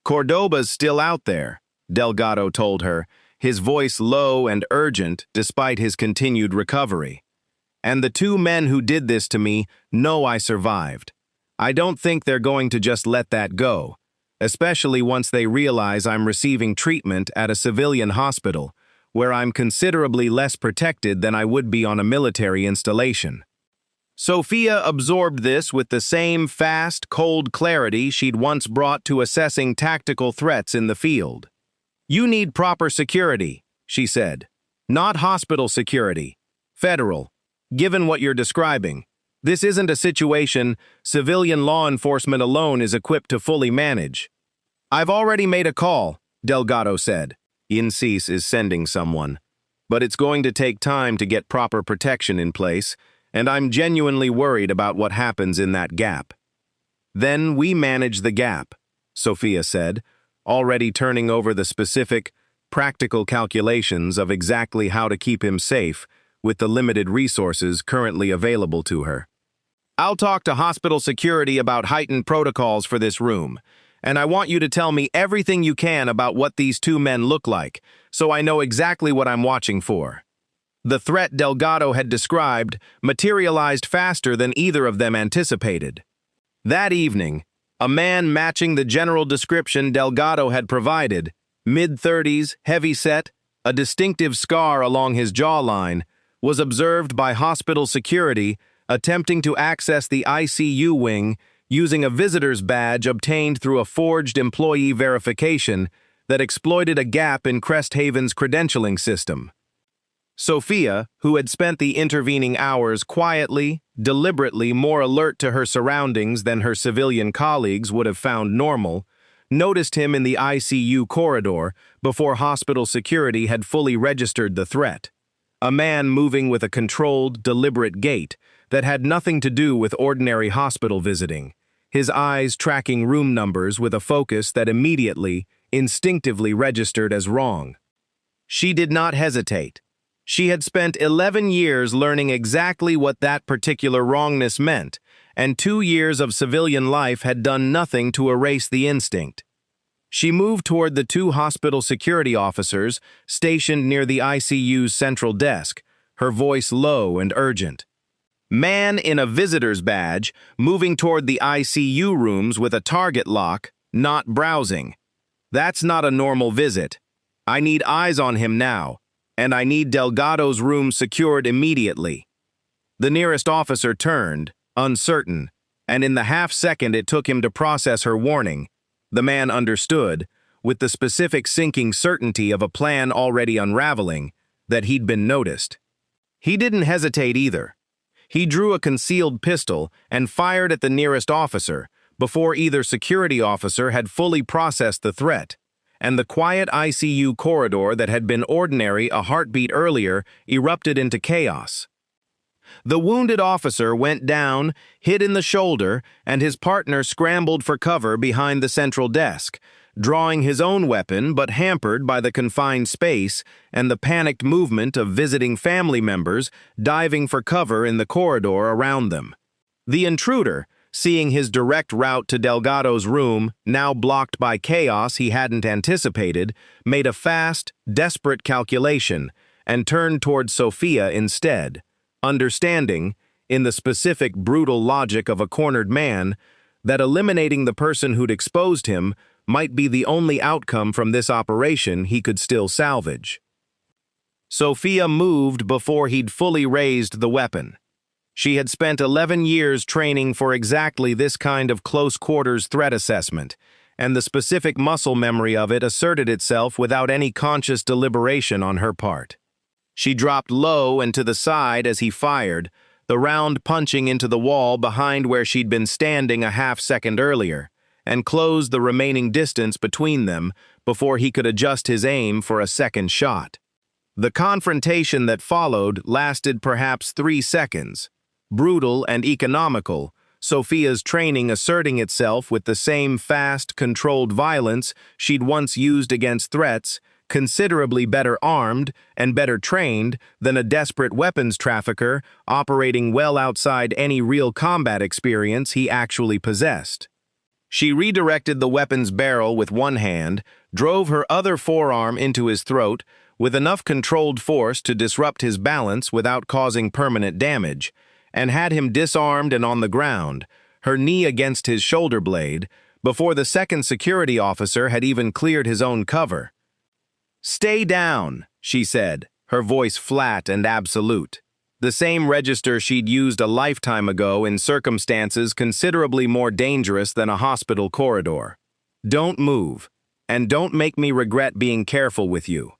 Speaker 1: "Cordoba's still out there," Delgado told her, his voice low and urgent despite his continued recovery. "And the two men who did this to me know I survived. I don't think they're going to just let that go, especially once they realize I'm receiving treatment at a civilian hospital, where I'm considerably less protected than I would be on a military installation." Sophia absorbed this with the same fast, cold clarity she'd once brought to assessing tactical threats in the field. "You need proper security," she said. "Not hospital security. Federal. Given what you're describing, this isn't a situation civilian law enforcement alone is equipped to fully manage." "I've already made a call," Delgado said. "INCIS is sending someone. But it's going to take time to get proper protection in place, and I'm genuinely worried about what happens in that gap." "Then we manage the gap," Sophia said, already turning over the specific, practical calculations of exactly how to keep him safe with the limited resources currently available to her. "I'll talk to hospital security about heightened protocols for this room, and I want you to tell me everything you can about what these two men look like, so I know exactly what I'm watching for." The threat Delgado had described materialized faster than either of them anticipated. That evening, a man matching the general description Delgado had provided, mid-30s, heavy-set, a distinctive scar along his jawline, was observed by hospital security attempting to access the ICU wing using a visitor's badge obtained through a forged employee verification that exploited a gap in Cresthaven's credentialing system. Sophia, who had spent the intervening hours quietly, deliberately more alert to her surroundings than her civilian colleagues would have found normal, noticed him in the ICU corridor before hospital security had fully registered the threat. A man moving with a controlled, deliberate gait that had nothing to do with ordinary hospital visiting, his eyes tracking room numbers with a focus that immediately, instinctively registered as wrong. She did not hesitate. She had spent 11 years learning exactly what that particular wrongness meant, and 2 years of civilian life had done nothing to erase the instinct. She moved toward the two hospital security officers stationed near the ICU's central desk, her voice low and urgent. Man in a visitor's badge, moving toward the ICU rooms with a target lock, not browsing. That's not a normal visit. I need eyes on him now, and I need Delgado's room secured immediately. The nearest officer turned, uncertain, and in the half-second it took him to process her warning, the man understood, with the specific sinking certainty of a plan already unraveling, that he'd been noticed. He didn't hesitate either. He drew a concealed pistol and fired at the nearest officer before either security officer had fully processed the threat, and the quiet ICU corridor that had been ordinary a heartbeat earlier erupted into chaos. The wounded officer went down, hit in the shoulder, and his partner scrambled for cover behind the central desk, drawing his own weapon but hampered by the confined space and the panicked movement of visiting family members diving for cover in the corridor around them. The intruder, seeing his direct route to Delgado's room now blocked by chaos he hadn't anticipated, made a fast, desperate calculation and turned toward Sophia instead, understanding, in the specific brutal logic of a cornered man, that eliminating the person who'd exposed him might be the only outcome from this operation he could still salvage. Sophia moved before he'd fully raised the weapon. She had spent 11 years training for exactly this kind of close-quarters threat assessment, and the specific muscle memory of it asserted itself without any conscious deliberation on her part. She dropped low and to the side as he fired, the round punching into the wall behind where she'd been standing a half-second earlier, and closed the remaining distance between them before he could adjust his aim for a second shot. The confrontation that followed lasted perhaps 3 seconds. Brutal and economical, Sophia's training asserting itself with the same fast, controlled violence she'd once used against threats, considerably better armed and better trained than a desperate weapons trafficker operating well outside any real combat experience he actually possessed. She redirected the weapon's barrel with one hand, drove her other forearm into his throat, with enough controlled force to disrupt his balance without causing permanent damage, and had him disarmed and on the ground, her knee against his shoulder blade, before the second security officer had even cleared his own cover. "Stay down," she said, her voice flat and absolute. The same register she'd used a lifetime ago in circumstances considerably more dangerous than a hospital corridor. "Don't move, and don't make me regret being careful with you."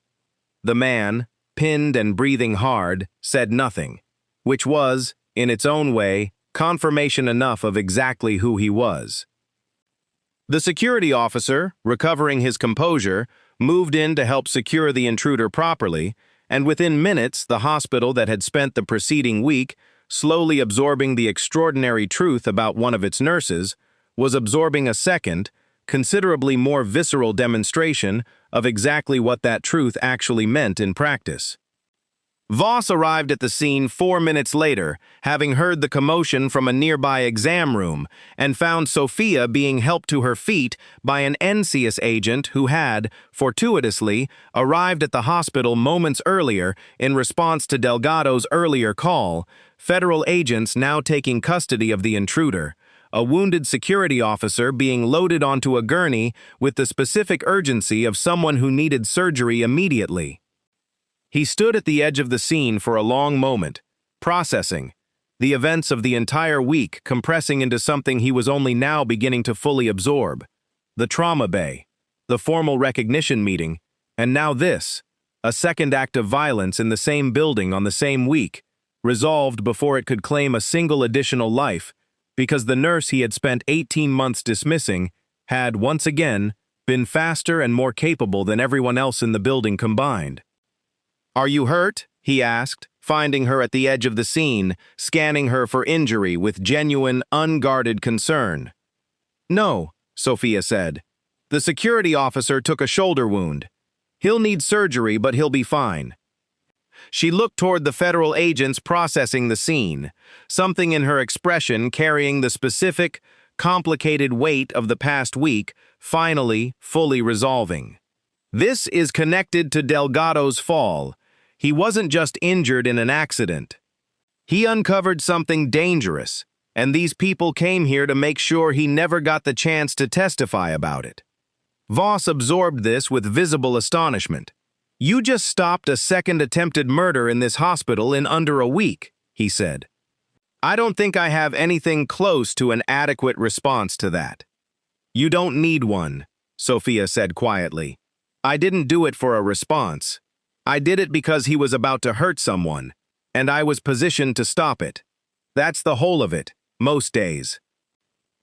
Speaker 1: The man, pinned and breathing hard, said nothing, which was, in its own way, confirmation enough of exactly who he was. The security officer, recovering his composure, moved in to help secure the intruder properly, and within minutes the hospital that had spent the preceding week slowly absorbing the extraordinary truth about one of its nurses was absorbing a second, considerably more visceral demonstration of exactly what that truth actually meant in practice. Voss arrived at the scene 4 minutes later, having heard the commotion from a nearby exam room, and found Sophia being helped to her feet by an NCIS agent who had, fortuitously, arrived at the hospital moments earlier in response to Delgado's earlier call, federal agents now taking custody of the intruder, a wounded security officer being loaded onto a gurney with the specific urgency of someone who needed surgery immediately. He stood at the edge of the scene for a long moment, processing, the events of the entire week compressing into something he was only now beginning to fully absorb. The trauma bay, the formal recognition meeting, and now this, a second act of violence in the same building on the same week, resolved before it could claim a single additional life, because the nurse he had spent 18 months dismissing had, once again, been faster and more capable than everyone else in the building combined. "Are you hurt?" he asked, finding her at the edge of the scene, scanning her for injury with genuine, unguarded concern. "No," Sophia said. "The security officer took a shoulder wound. He'll need surgery, but he'll be fine." She looked toward the federal agents processing the scene, something in her expression carrying the specific, complicated weight of the past week, finally, fully resolving. "This is connected to Delgado's fall. He wasn't just injured in an accident. He uncovered something dangerous, and these people came here to make sure he never got the chance to testify about it." Voss absorbed this with visible astonishment. "You just stopped a second attempted murder in this hospital in under a week," he said. "I don't think I have anything close to an adequate response to that." "You don't need one," Sophia said quietly. "I didn't do it for a response. I did it because he was about to hurt someone, and I was positioned to stop it. That's the whole of it, most days."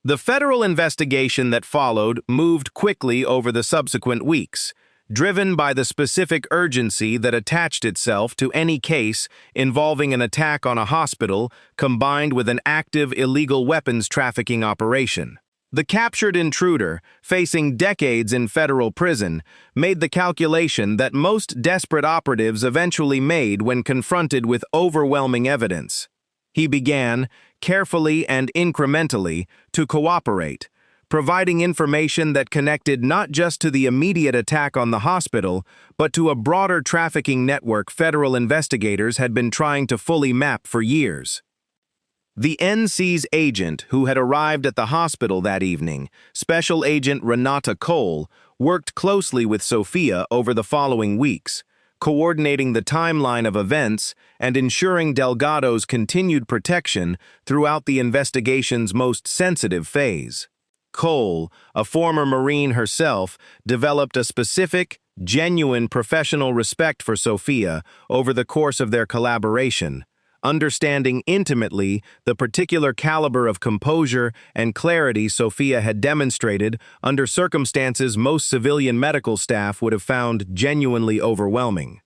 Speaker 1: The federal investigation that followed moved quickly over the subsequent weeks, driven by the specific urgency that attached itself to any case involving an attack on a hospital combined with an active illegal weapons trafficking operation. The captured intruder, facing decades in federal prison, made the calculation that most desperate operatives eventually made when confronted with overwhelming evidence. He began, carefully and incrementally, to cooperate, providing information that connected not just to the immediate attack on the hospital, but to a broader trafficking network federal investigators had been trying to fully map for years. The NC's agent who had arrived at the hospital that evening, Special Agent Renata Cole, worked closely with Sophia over the following weeks, coordinating the timeline of events and ensuring Delgado's continued protection throughout the investigation's most sensitive phase. Cole, a former Marine herself, developed a specific, genuine professional respect for Sophia over the course of their collaboration, understanding intimately the particular caliber of composure and clarity Sophia had demonstrated under circumstances most civilian medical staff would have found genuinely overwhelming.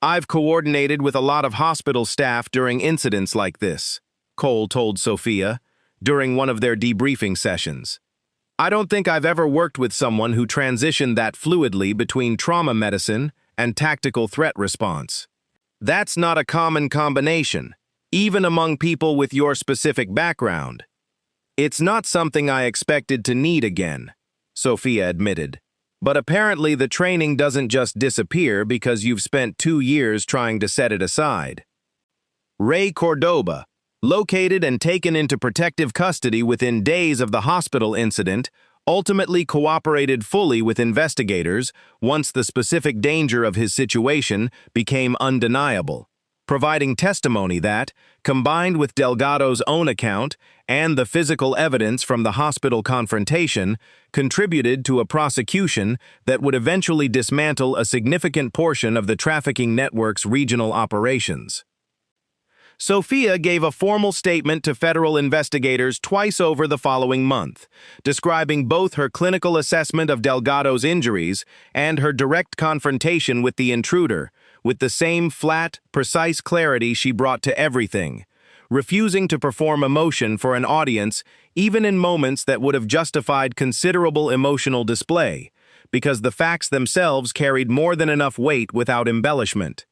Speaker 1: "I've coordinated with a lot of hospital staff during incidents like this," Cole told Sophia, during one of their debriefing sessions. "I don't think I've ever worked with someone who transitioned that fluidly between trauma medicine and tactical threat response. That's not a common combination, even among people with your specific background. It's not something I expected to need again," Sophia admitted. But apparently the training doesn't just disappear because you've spent 2 years trying to set it aside. Ray Cordoba, located and taken into protective custody within days of the hospital incident, ultimately cooperated fully with investigators once the specific danger of his situation became undeniable, providing testimony that, combined with Delgado's own account and the physical evidence from the hospital confrontation, contributed to a prosecution that would eventually dismantle a significant portion of the trafficking network's regional operations. Sophia gave a formal statement to federal investigators twice over the following month, describing both her clinical assessment of Delgado's injuries and her direct confrontation with the intruder, with the same flat, precise clarity she brought to everything, refusing to perform emotion for an audience even in moments that would have justified considerable emotional display, because the facts themselves carried more than enough weight without embellishment.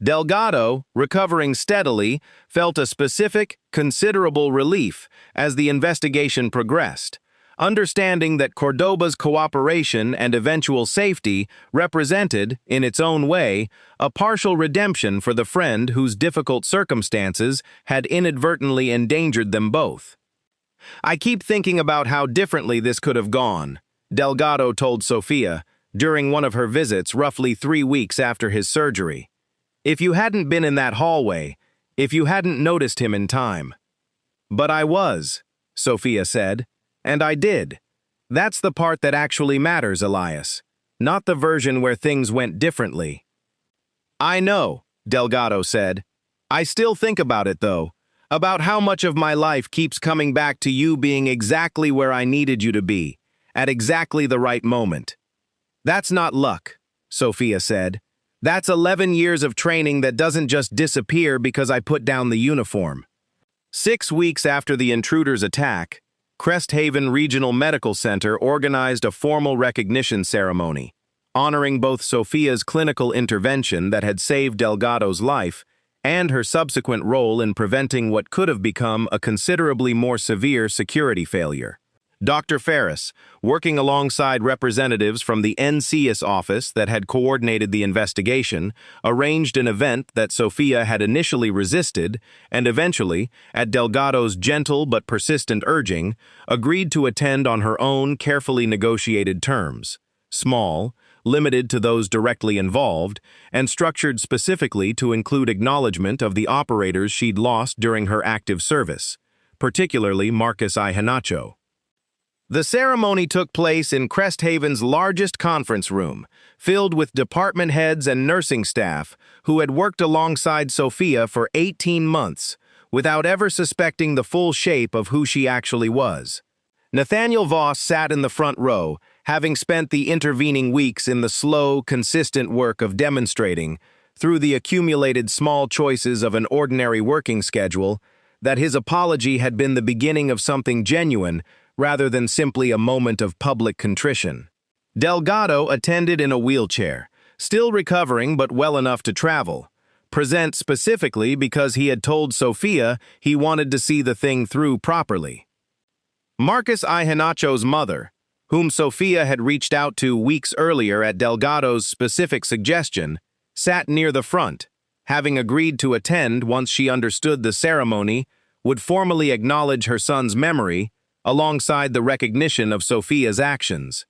Speaker 1: Delgado, recovering steadily, felt a specific, considerable relief as the investigation progressed, understanding that Cordoba's cooperation and eventual safety represented, in its own way, a partial redemption for the friend whose difficult circumstances had inadvertently endangered them both. "I keep thinking about how differently this could have gone," Delgado told Sophia during one of her visits roughly 3 weeks after his surgery. "If you hadn't been in that hallway, if you hadn't noticed him in time." "But I was," Sophia said, "and I did. That's the part that actually matters, Elias, not the version where things went differently." "I know," Delgado said. "I still think about it, though, about how much of my life keeps coming back to you being exactly where I needed you to be, at exactly the right moment." "That's not luck," Sophia said. "That's 11 years of training that doesn't just disappear because I put down the uniform." 6 weeks after the intruder's attack, Crest Haven Regional Medical Center organized a formal recognition ceremony, honoring both Sophia's clinical intervention that had saved Delgado's life and her subsequent role in preventing what could have become a considerably more severe security failure. Dr. Ferris, working alongside representatives from the NCIS office that had coordinated the investigation, arranged an event that Sophia had initially resisted and eventually, at Delgado's gentle but persistent urging, agreed to attend on her own carefully negotiated terms, small, limited to those directly involved, and structured specifically to include acknowledgement of the operators she'd lost during her active service, particularly Marcus I. Hanacho. The ceremony took place in Crest Haven's largest conference room, filled with department heads and nursing staff who had worked alongside Sophia for 18 months, without ever suspecting the full shape of who she actually was. Nathaniel Voss sat in the front row, having spent the intervening weeks in the slow, consistent work of demonstrating, through the accumulated small choices of an ordinary working schedule, that his apology had been the beginning of something genuine rather than simply a moment of public contrition. Delgado attended in a wheelchair, still recovering but well enough to travel, present specifically because he had told Sophia he wanted to see the thing through properly. Marcus I. Hanacho's mother, whom Sophia had reached out to weeks earlier at Delgado's specific suggestion, sat near the front, having agreed to attend once she understood the ceremony would formally acknowledge her son's memory alongside the recognition of Sophia's actions.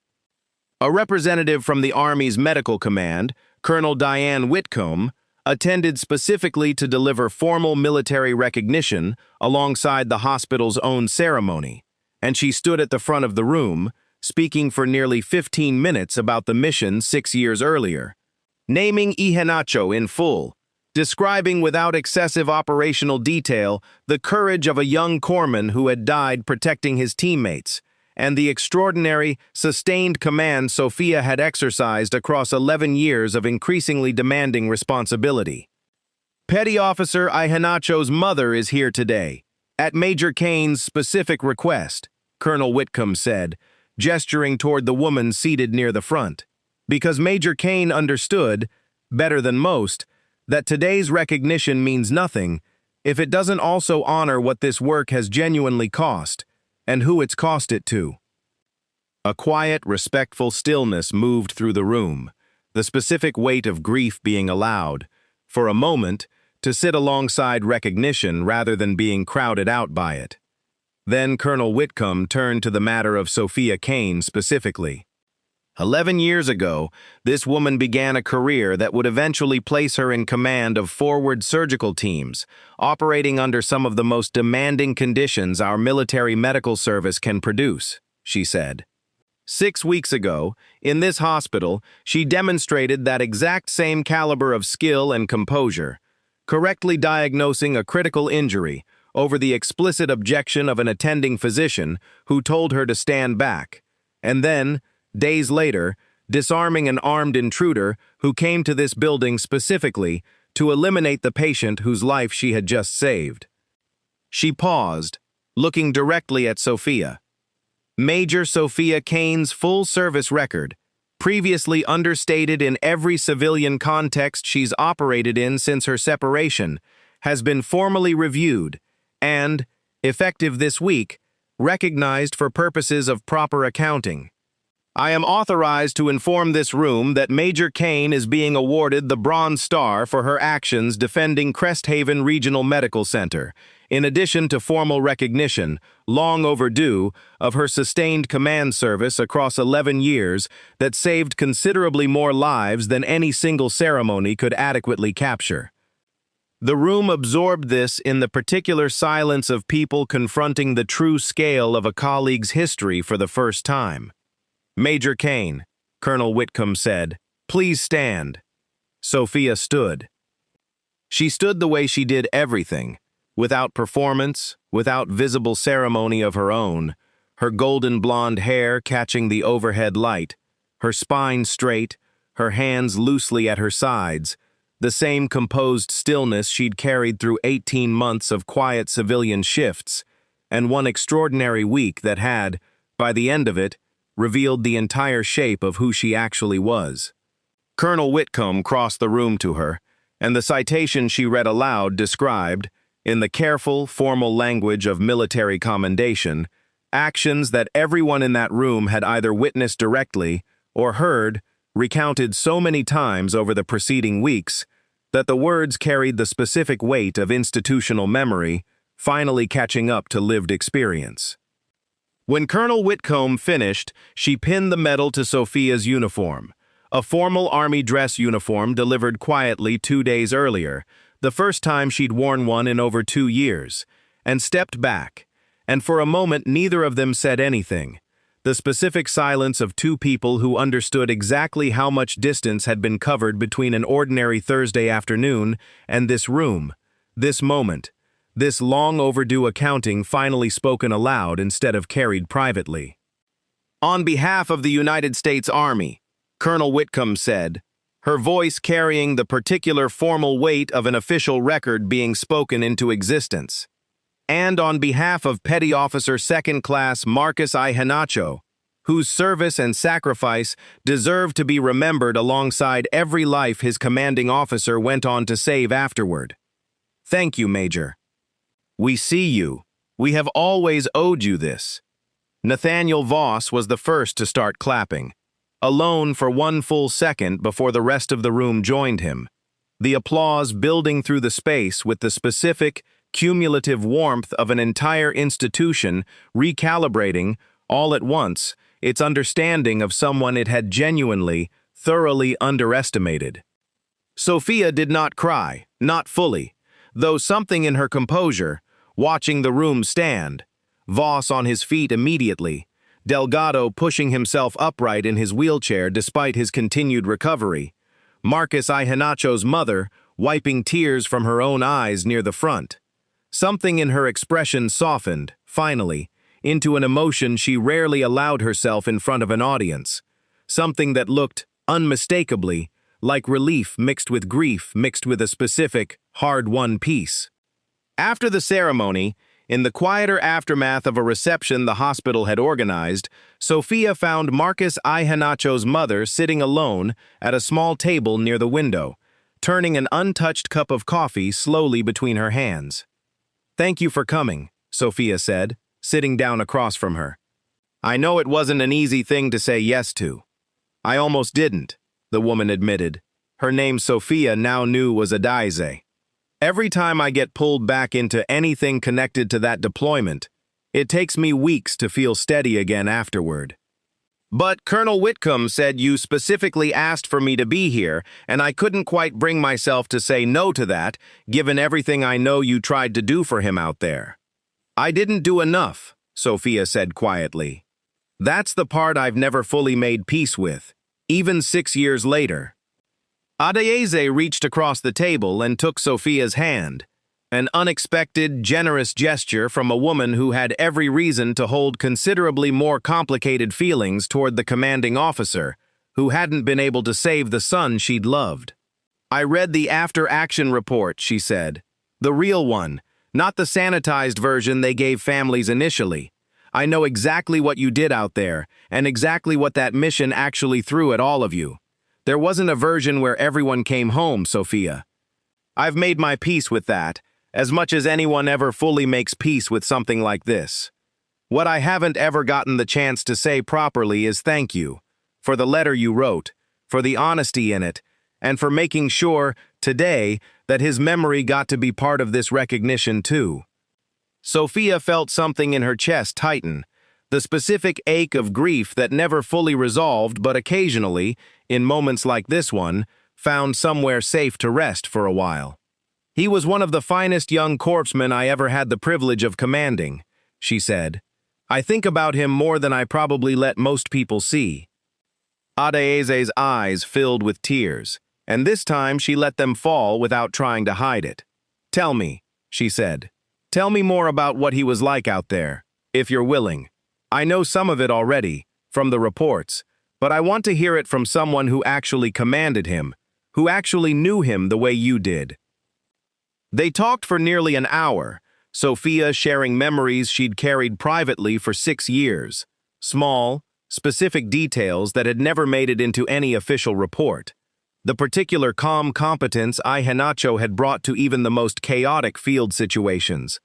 Speaker 1: A representative from the Army's Medical Command, Colonel Diane Whitcomb, attended specifically to deliver formal military recognition alongside the hospital's own ceremony, and she stood at the front of the room, speaking for nearly 15 minutes about the mission 6 years earlier, naming Hanacho in full, describing without excessive operational detail the courage of a young corpsman who had died protecting his teammates, and the extraordinary, sustained command Sophia had exercised across 11 years of increasingly demanding responsibility. "Petty Officer Hanacho's mother is here today, at Major Kane's specific request," Colonel Whitcomb said, gesturing toward the woman seated near the front, because Major Kane understood, better than most, that today's recognition means nothing if it doesn't also honor what this work has genuinely cost, and who it's cost it to. A quiet, respectful stillness moved through the room, the specific weight of grief being allowed, for a moment, to sit alongside recognition rather than being crowded out by it. Then Colonel Whitcomb turned to the matter of Sophia Kane specifically. 11 years ago, this woman began a career that would eventually place her in command of forward surgical teams, operating under some of the most demanding conditions our military medical service can produce, she said. 6 weeks ago, in this hospital, she demonstrated that exact same caliber of skill and composure, correctly diagnosing a critical injury over the explicit objection of an attending physician who told her to stand back, and then, days later, disarming an armed intruder who came to this building specifically to eliminate the patient whose life she had just saved. She paused, looking directly at Sophia. Major Sophia Kane's full-service record, previously understated in every civilian context she's operated in since her separation, has been formally reviewed and, effective this week, recognized for purposes of proper accounting. I am authorized to inform this room that Major Kane is being awarded the Bronze Star for her actions defending Cresthaven Regional Medical Center, in addition to formal recognition, long overdue, of her sustained command service across 11 years that saved considerably more lives than any single ceremony could adequately capture. The room absorbed this in the particular silence of people confronting the true scale of a colleague's history for the first time. Major Kane, Colonel Whitcomb said, "Please stand." Sophia stood. She stood the way she did everything, without performance, without visible ceremony of her own, her golden blonde hair catching the overhead light, her spine straight, her hands loosely at her sides, the same composed stillness she'd carried through 18 months of quiet civilian shifts, and one extraordinary week that had, by the end of it, revealed the entire shape of who she actually was. Colonel Whitcomb crossed the room to her, and the citation she read aloud described, in the careful, formal language of military commendation, actions that everyone in that room had either witnessed directly or heard recounted so many times over the preceding weeks that the words carried the specific weight of institutional memory, finally catching up to lived experience. When Colonel Whitcomb finished, she pinned the medal to Sophia's uniform, a formal Army dress uniform delivered quietly 2 days earlier, the first time she'd worn one in over 2 years, and stepped back, and for a moment neither of them said anything, the specific silence of two people who understood exactly how much distance had been covered between an ordinary Thursday afternoon and this room, this moment, this long overdue accounting finally spoken aloud instead of carried privately. "On behalf of the United States Army," Colonel Whitcomb said, her voice carrying the particular formal weight of an official record being spoken into existence, "and on behalf of Petty Officer Second Class Marcus I. Hanacho, whose service and sacrifice deserve to be remembered alongside every life his commanding officer went on to save afterward. Thank you, Major. We see you. We have always owed you this." Nathaniel Voss was the first to start clapping, alone for 1 full second before the rest of the room joined him, the applause building through the space with the specific, cumulative warmth of an entire institution recalibrating, all at once, its understanding of someone it had genuinely, thoroughly underestimated. Sophia did not cry, not fully, though something in her composure, watching the room stand, Voss on his feet immediately, Delgado pushing himself upright in his wheelchair despite his continued recovery, Marcus I. Hanacho's mother wiping tears from her own eyes near the front. Something in her expression softened, finally, into an emotion she rarely allowed herself in front of an audience, something that looked, unmistakably, like relief mixed with grief mixed with a specific, hard-won peace. After the ceremony, in the quieter aftermath of a reception the hospital had organized, Sophia found Marcus I. Hanacho's mother sitting alone at a small table near the window, turning an untouched cup of coffee slowly between her hands. "Thank you for coming," Sophia said, sitting down across from her. I know it wasn't an easy thing to say yes to. I almost didn't, the woman admitted. Her name Sophia now knew was Adaize. Every time I get pulled back into anything connected to that deployment, it takes me weeks to feel steady again afterward. But Colonel Whitcomb said you specifically asked for me to be here, and I couldn't quite bring myself to say no to that, given everything I know you tried to do for him out there. I didn't do enough, Sophia said quietly. That's the part I've never fully made peace with, even 6 years later. Adaize reached across the table and took Sophia's hand, an unexpected, generous gesture from a woman who had every reason to hold considerably more complicated feelings toward the commanding officer, who hadn't been able to save the son she'd loved. I read the after-action report, she said. The real one, not the sanitized version they gave families initially. I know exactly what you did out there, and exactly what that mission actually threw at all of you. There wasn't a version where everyone came home, Sophia. I've made my peace with that, as much as anyone ever fully makes peace with something like this. What I haven't ever gotten the chance to say properly is thank you, for the letter you wrote, for the honesty in it, and for making sure, today, that his memory got to be part of this recognition too. Sophia felt something in her chest tighten, the specific ache of grief that never fully resolved but occasionally, in moments like this one, found somewhere safe to rest for a while. He was one of the finest young corpsmen I ever had the privilege of commanding, she said. I think about him more than I probably let most people see. Adaize's eyes filled with tears, and this time she let them fall without trying to hide it. Tell me, she said. Tell me more about what he was like out there, if you're willing. I know some of it already, from the reports, but I want to hear it from someone who actually commanded him, who actually knew him the way you did. They talked for nearly an hour, Sophia sharing memories she'd carried privately for 6 years, small, specific details that had never made it into any official report. The particular calm competence Ihenacho had brought to even the most chaotic field situations.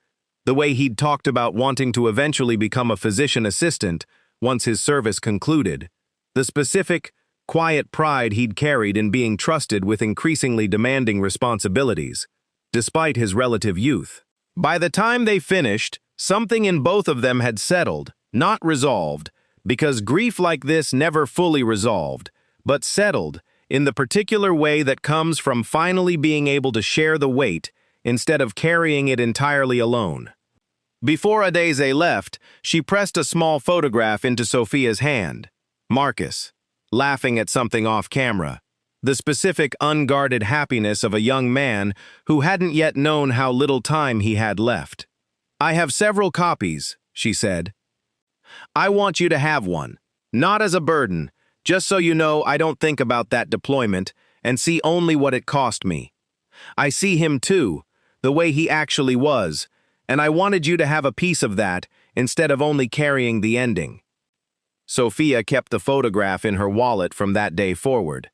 Speaker 1: The way he'd talked about wanting to eventually become a physician assistant once his service concluded. The specific, quiet pride he'd carried in being trusted with increasingly demanding responsibilities, despite his relative youth. By the time they finished, something in both of them had settled, not resolved, because grief like this never fully resolved, but settled, in the particular way that comes from finally being able to share the weight instead of carrying it entirely alone. Before Adaize left, she pressed a small photograph into Sophia's hand. Marcus, laughing at something off camera. The specific unguarded happiness of a young man who hadn't yet known how little time he had left. I have several copies, she said. I want you to have one, not as a burden, just so you know I don't think about that deployment and see only what it cost me. I see him too, the way he actually was, and I wanted you to have a piece of that instead of only carrying the ending. Sophia kept the photograph in her wallet from that day forward,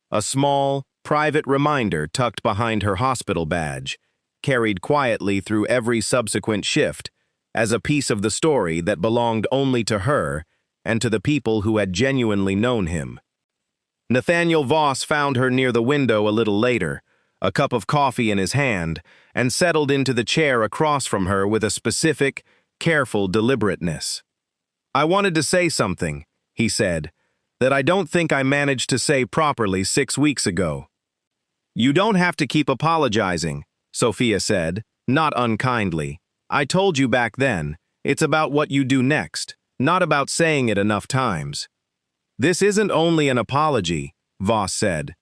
Speaker 1: a small, private reminder tucked behind her hospital badge, carried quietly through every subsequent shift, as a piece of the story that belonged only to her and to the people who had genuinely known him. Nathaniel Voss found her near the window a little later, a cup of coffee in his hand, and settled into the chair across from her with a specific, careful deliberateness. I wanted to say something, he said, that I don't think I managed to say properly 6 weeks ago. You don't have to keep apologizing, Sophia said, not unkindly. I told you back then, it's about what you do next, not about saying it enough times. This isn't only an apology, Voss said.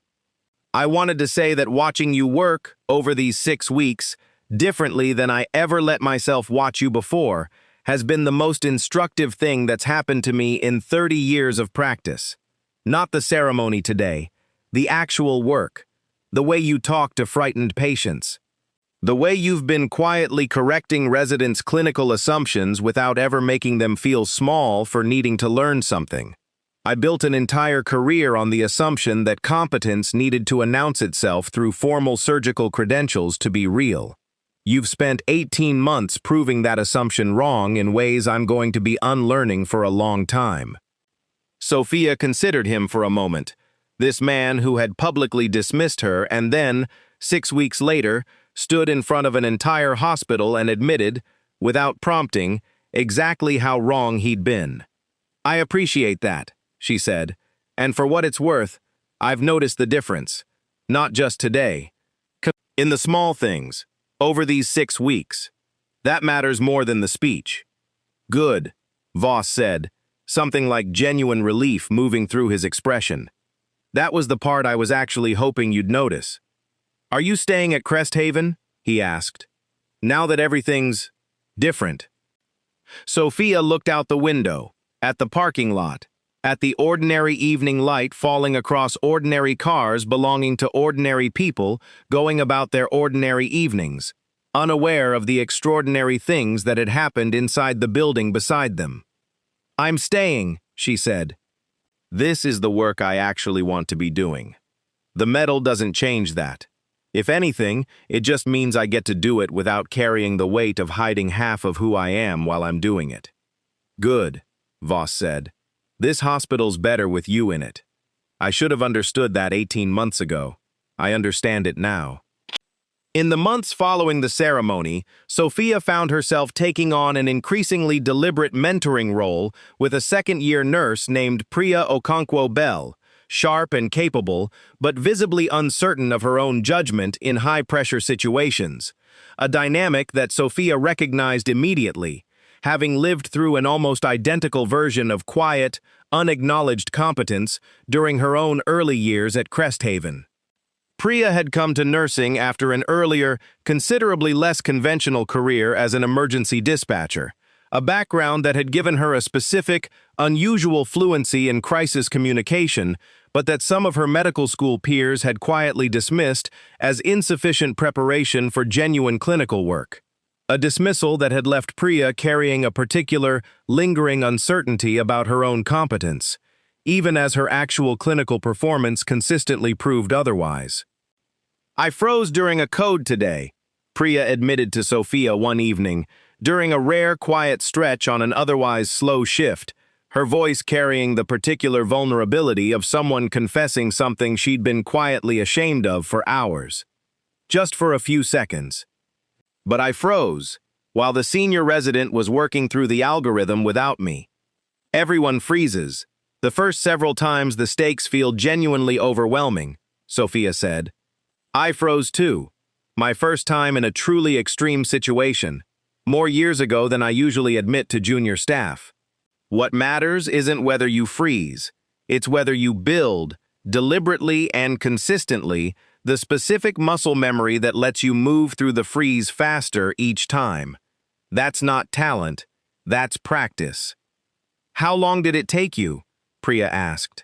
Speaker 1: I wanted to say that watching you work over these 6 weeks, differently than I ever let myself watch you before, has been the most instructive thing that's happened to me in 30 years of practice. Not the ceremony today, the actual work, the way you talk to frightened patients, the way you've been quietly correcting residents' clinical assumptions without ever making them feel small for needing to learn something. I built an entire career on the assumption that competence needed to announce itself through formal surgical credentials to be real. You've spent 18 months proving that assumption wrong in ways I'm going to be unlearning for a long time. Sophia considered him for a moment, this man who had publicly dismissed her and then, 6 weeks later, stood in front of an entire hospital and admitted, without prompting, exactly how wrong he'd been. "I appreciate that," she said, "and for what it's worth, I've noticed the difference. Not just today. In the small things, over these 6 weeks. That matters more than the speech." "Good," Voss said, something like genuine relief moving through his expression. "That was the part I was actually hoping you'd notice." "Are you staying at Cresthaven?" he asked. "Now that everything's different." Sophia looked out the window, at the parking lot, at the ordinary evening light falling across ordinary cars belonging to ordinary people going about their ordinary evenings, unaware of the extraordinary things that had happened inside the building beside them. "I'm staying," she said. "This is the work I actually want to be doing. The medal doesn't change that. If anything, it just means I get to do it without carrying the weight of hiding half of who I am while I'm doing it." "Good," Voss said. "This hospital's better with you in it. I should have understood that 18 months ago. I understand it now." In the months following the ceremony, Sophia found herself taking on an increasingly deliberate mentoring role with a second-year nurse named Priya Okonkwo-Bell, sharp and capable, but visibly uncertain of her own judgment in high-pressure situations, a dynamic that Sophia recognized immediately, having lived through an almost identical version of quiet, unacknowledged competence during her own early years at Cresthaven. Priya had come to nursing after an earlier, considerably less conventional career as an emergency dispatcher, a background that had given her a specific, unusual fluency in crisis communication, but that some of her medical school peers had quietly dismissed as insufficient preparation for genuine clinical work. A dismissal that had left Priya carrying a particular, lingering uncertainty about her own competence, even as her actual clinical performance consistently proved otherwise. "I froze during a code today," Priya admitted to Sophia one evening, during a rare quiet stretch on an otherwise slow shift, her voice carrying the particular vulnerability of someone confessing something she'd been quietly ashamed of for hours. "Just for a few seconds. But I froze, while the senior resident was working through the algorithm without me. Everyone freezes. The first several times the stakes feel genuinely overwhelming," Sophia said. "I froze too. My first time in a truly extreme situation, more years ago than I usually admit to junior staff. What matters isn't whether you freeze, it's whether you build, deliberately and consistently, the specific muscle memory that lets you move through the freeze faster each time. That's not talent, that's practice." "How long did it take you?" Priya asked.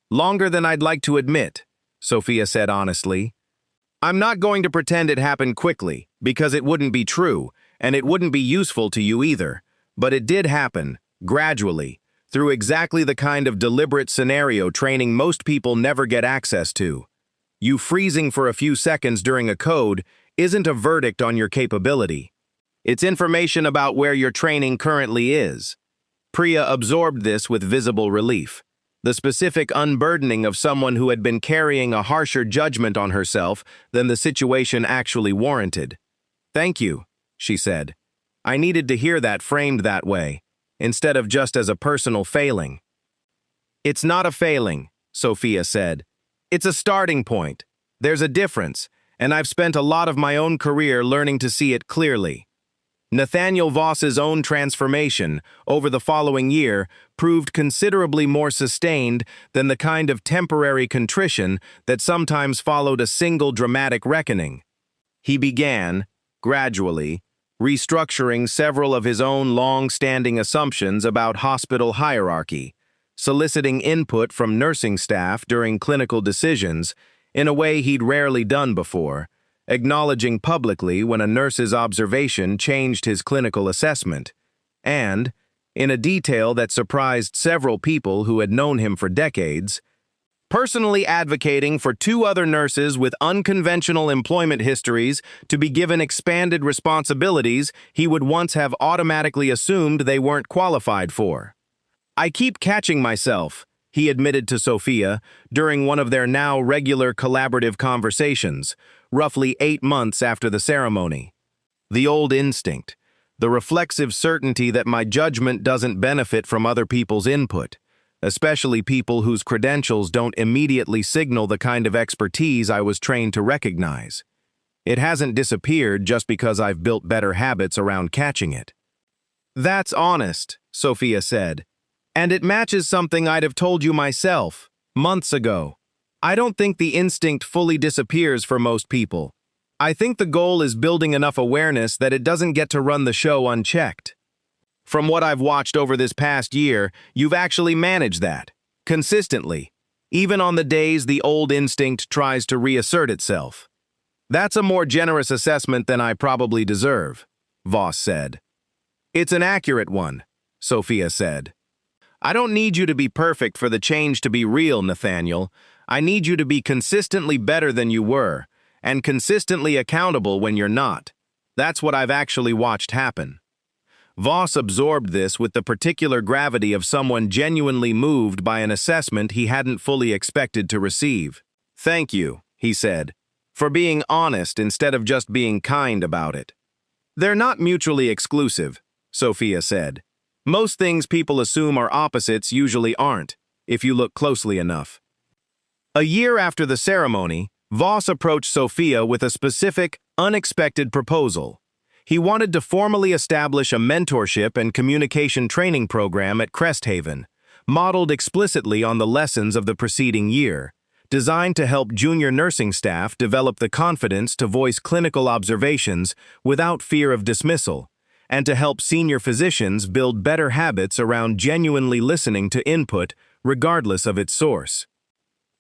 Speaker 1: "Longer than I'd like to admit," Sophia said honestly. "I'm not going to pretend it happened quickly, because it wouldn't be true, and it wouldn't be useful to you either. But it did happen, gradually, through exactly the kind of deliberate scenario training most people never get access to. You freezing for a few seconds during a code isn't a verdict on your capability. It's information about where your training currently is." Priya absorbed this with visible relief, the specific unburdening of someone who had been carrying a harsher judgment on herself than the situation actually warranted. "Thank you," she said. "I needed to hear that framed that way, instead of just as a personal failing." "It's not a failing," Sophia said. "It's a starting point. There's a difference, and I've spent a lot of my own career learning to see it clearly." Nathaniel Voss's own transformation over the following year proved considerably more sustained than the kind of temporary contrition that sometimes followed a single dramatic reckoning. He began, gradually, restructuring several of his own long-standing assumptions about hospital hierarchy, soliciting input from nursing staff during clinical decisions in a way he'd rarely done before, acknowledging publicly when a nurse's observation changed his clinical assessment, and, in a detail that surprised several people who had known him for decades, personally advocating for two other nurses with unconventional employment histories to be given expanded responsibilities he would once have automatically assumed they weren't qualified for. "I keep catching myself," he admitted to Sophia during one of their now regular collaborative conversations, roughly 8 months after the ceremony. "The old instinct, the reflexive certainty that my judgment doesn't benefit from other people's input, especially people whose credentials don't immediately signal the kind of expertise I was trained to recognize. It hasn't disappeared just because I've built better habits around catching it." "That's honest," Sophia said. "And it matches something I'd have told you myself, months ago. I don't think the instinct fully disappears for most people. I think the goal is building enough awareness that it doesn't get to run the show unchecked. From what I've watched over this past year, you've actually managed that, consistently, even on the days the old instinct tries to reassert itself. That's a more generous assessment than I probably deserve," Voss said. "It's an accurate one," Sophia said. "I don't need you to be perfect for the change to be real, Nathaniel. I need you to be consistently better than you were, and consistently accountable when you're not. That's what I've actually watched happen." Voss absorbed this with the particular gravity of someone genuinely moved by an assessment he hadn't fully expected to receive. "Thank you," he said, "for being honest instead of just being kind about it." "They're not mutually exclusive," Sophia said. "Most things people assume are opposites usually aren't, if you look closely enough." A year after the ceremony, Voss approached Sophia with a specific, unexpected proposal. He wanted to formally establish a mentorship and communication training program at Cresthaven, modeled explicitly on the lessons of the preceding year, designed to help junior nursing staff develop the confidence to voice clinical observations without fear of dismissal, and to help senior physicians build better habits around genuinely listening to input, regardless of its source.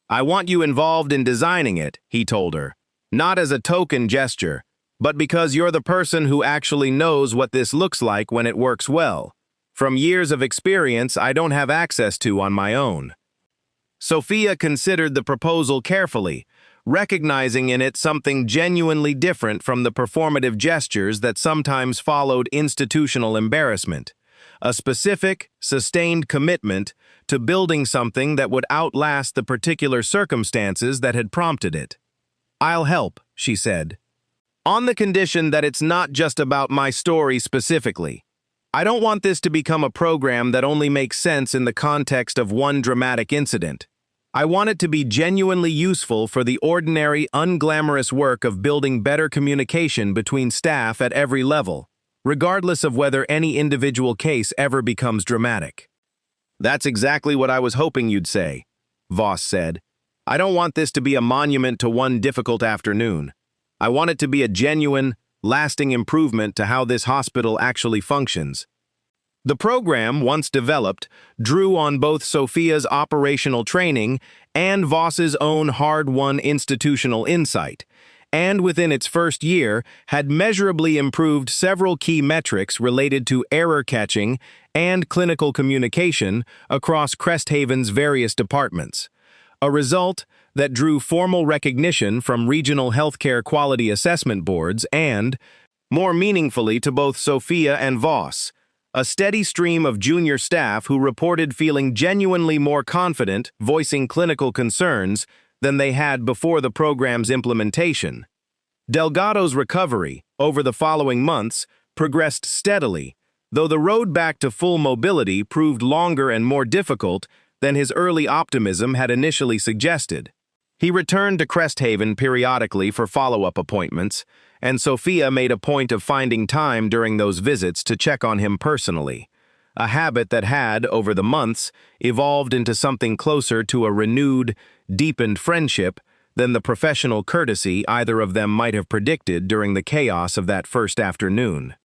Speaker 1: "I want you involved in designing it," he told her, "not as a token gesture, but because you're the person who actually knows what this looks like when it works well, from years of experience I don't have access to on my own." Sophia considered the proposal carefully, recognizing in it something genuinely different from the performative gestures that sometimes followed institutional embarrassment, a specific, sustained commitment to building something that would outlast the particular circumstances that had prompted it. "I'll help," she said, "on the condition that it's not just about my story specifically. I don't want this to become a program that only makes sense in the context of one dramatic incident. I want it to be genuinely useful for the ordinary, unglamorous work of building better communication between staff at every level, regardless of whether any individual case ever becomes dramatic." "That's exactly what I was hoping you'd say," Voss said. "I don't want this to be a monument to one difficult afternoon. I want it to be a genuine, lasting improvement to how this hospital actually functions." The program, once developed, drew on both Sophia's operational training and Voss's own hard-won institutional insight, and within its first year had measurably improved several key metrics related to error catching and clinical communication across Cresthaven's various departments, a result that drew formal recognition from regional healthcare quality assessment boards and, more meaningfully to both Sophia and Voss, a steady stream of junior staff who reported feeling genuinely more confident voicing clinical concerns than they had before the program's implementation. Delgado's recovery, over the following months, progressed steadily, though the road back to full mobility proved longer and more difficult than his early optimism had initially suggested. He returned to Cresthaven periodically for follow-up appointments, and Sophia made a point of finding time during those visits to check on him personally, a habit that had, over the months, evolved into something closer to a renewed, deepened friendship than the professional courtesy either of them might have predicted during the chaos of that first afternoon.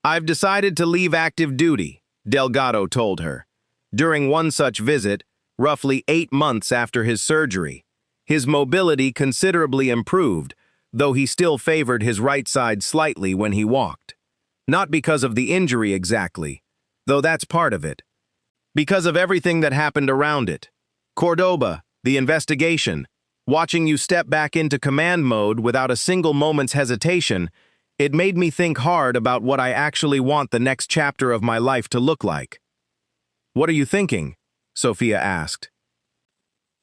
Speaker 1: "I've decided to leave active duty," Delgado told her. During one such visit, roughly 8 months after his surgery, his mobility considerably improved, though he still favored his right side slightly when he walked. Not because of the injury exactly, though that's part of it. Because of everything that happened around it. Cordoba, the investigation. Watching you step back into command mode without a single moment's hesitation, it made me think hard about what I actually want the next chapter of my life to look like. What are you thinking? Sophia asked.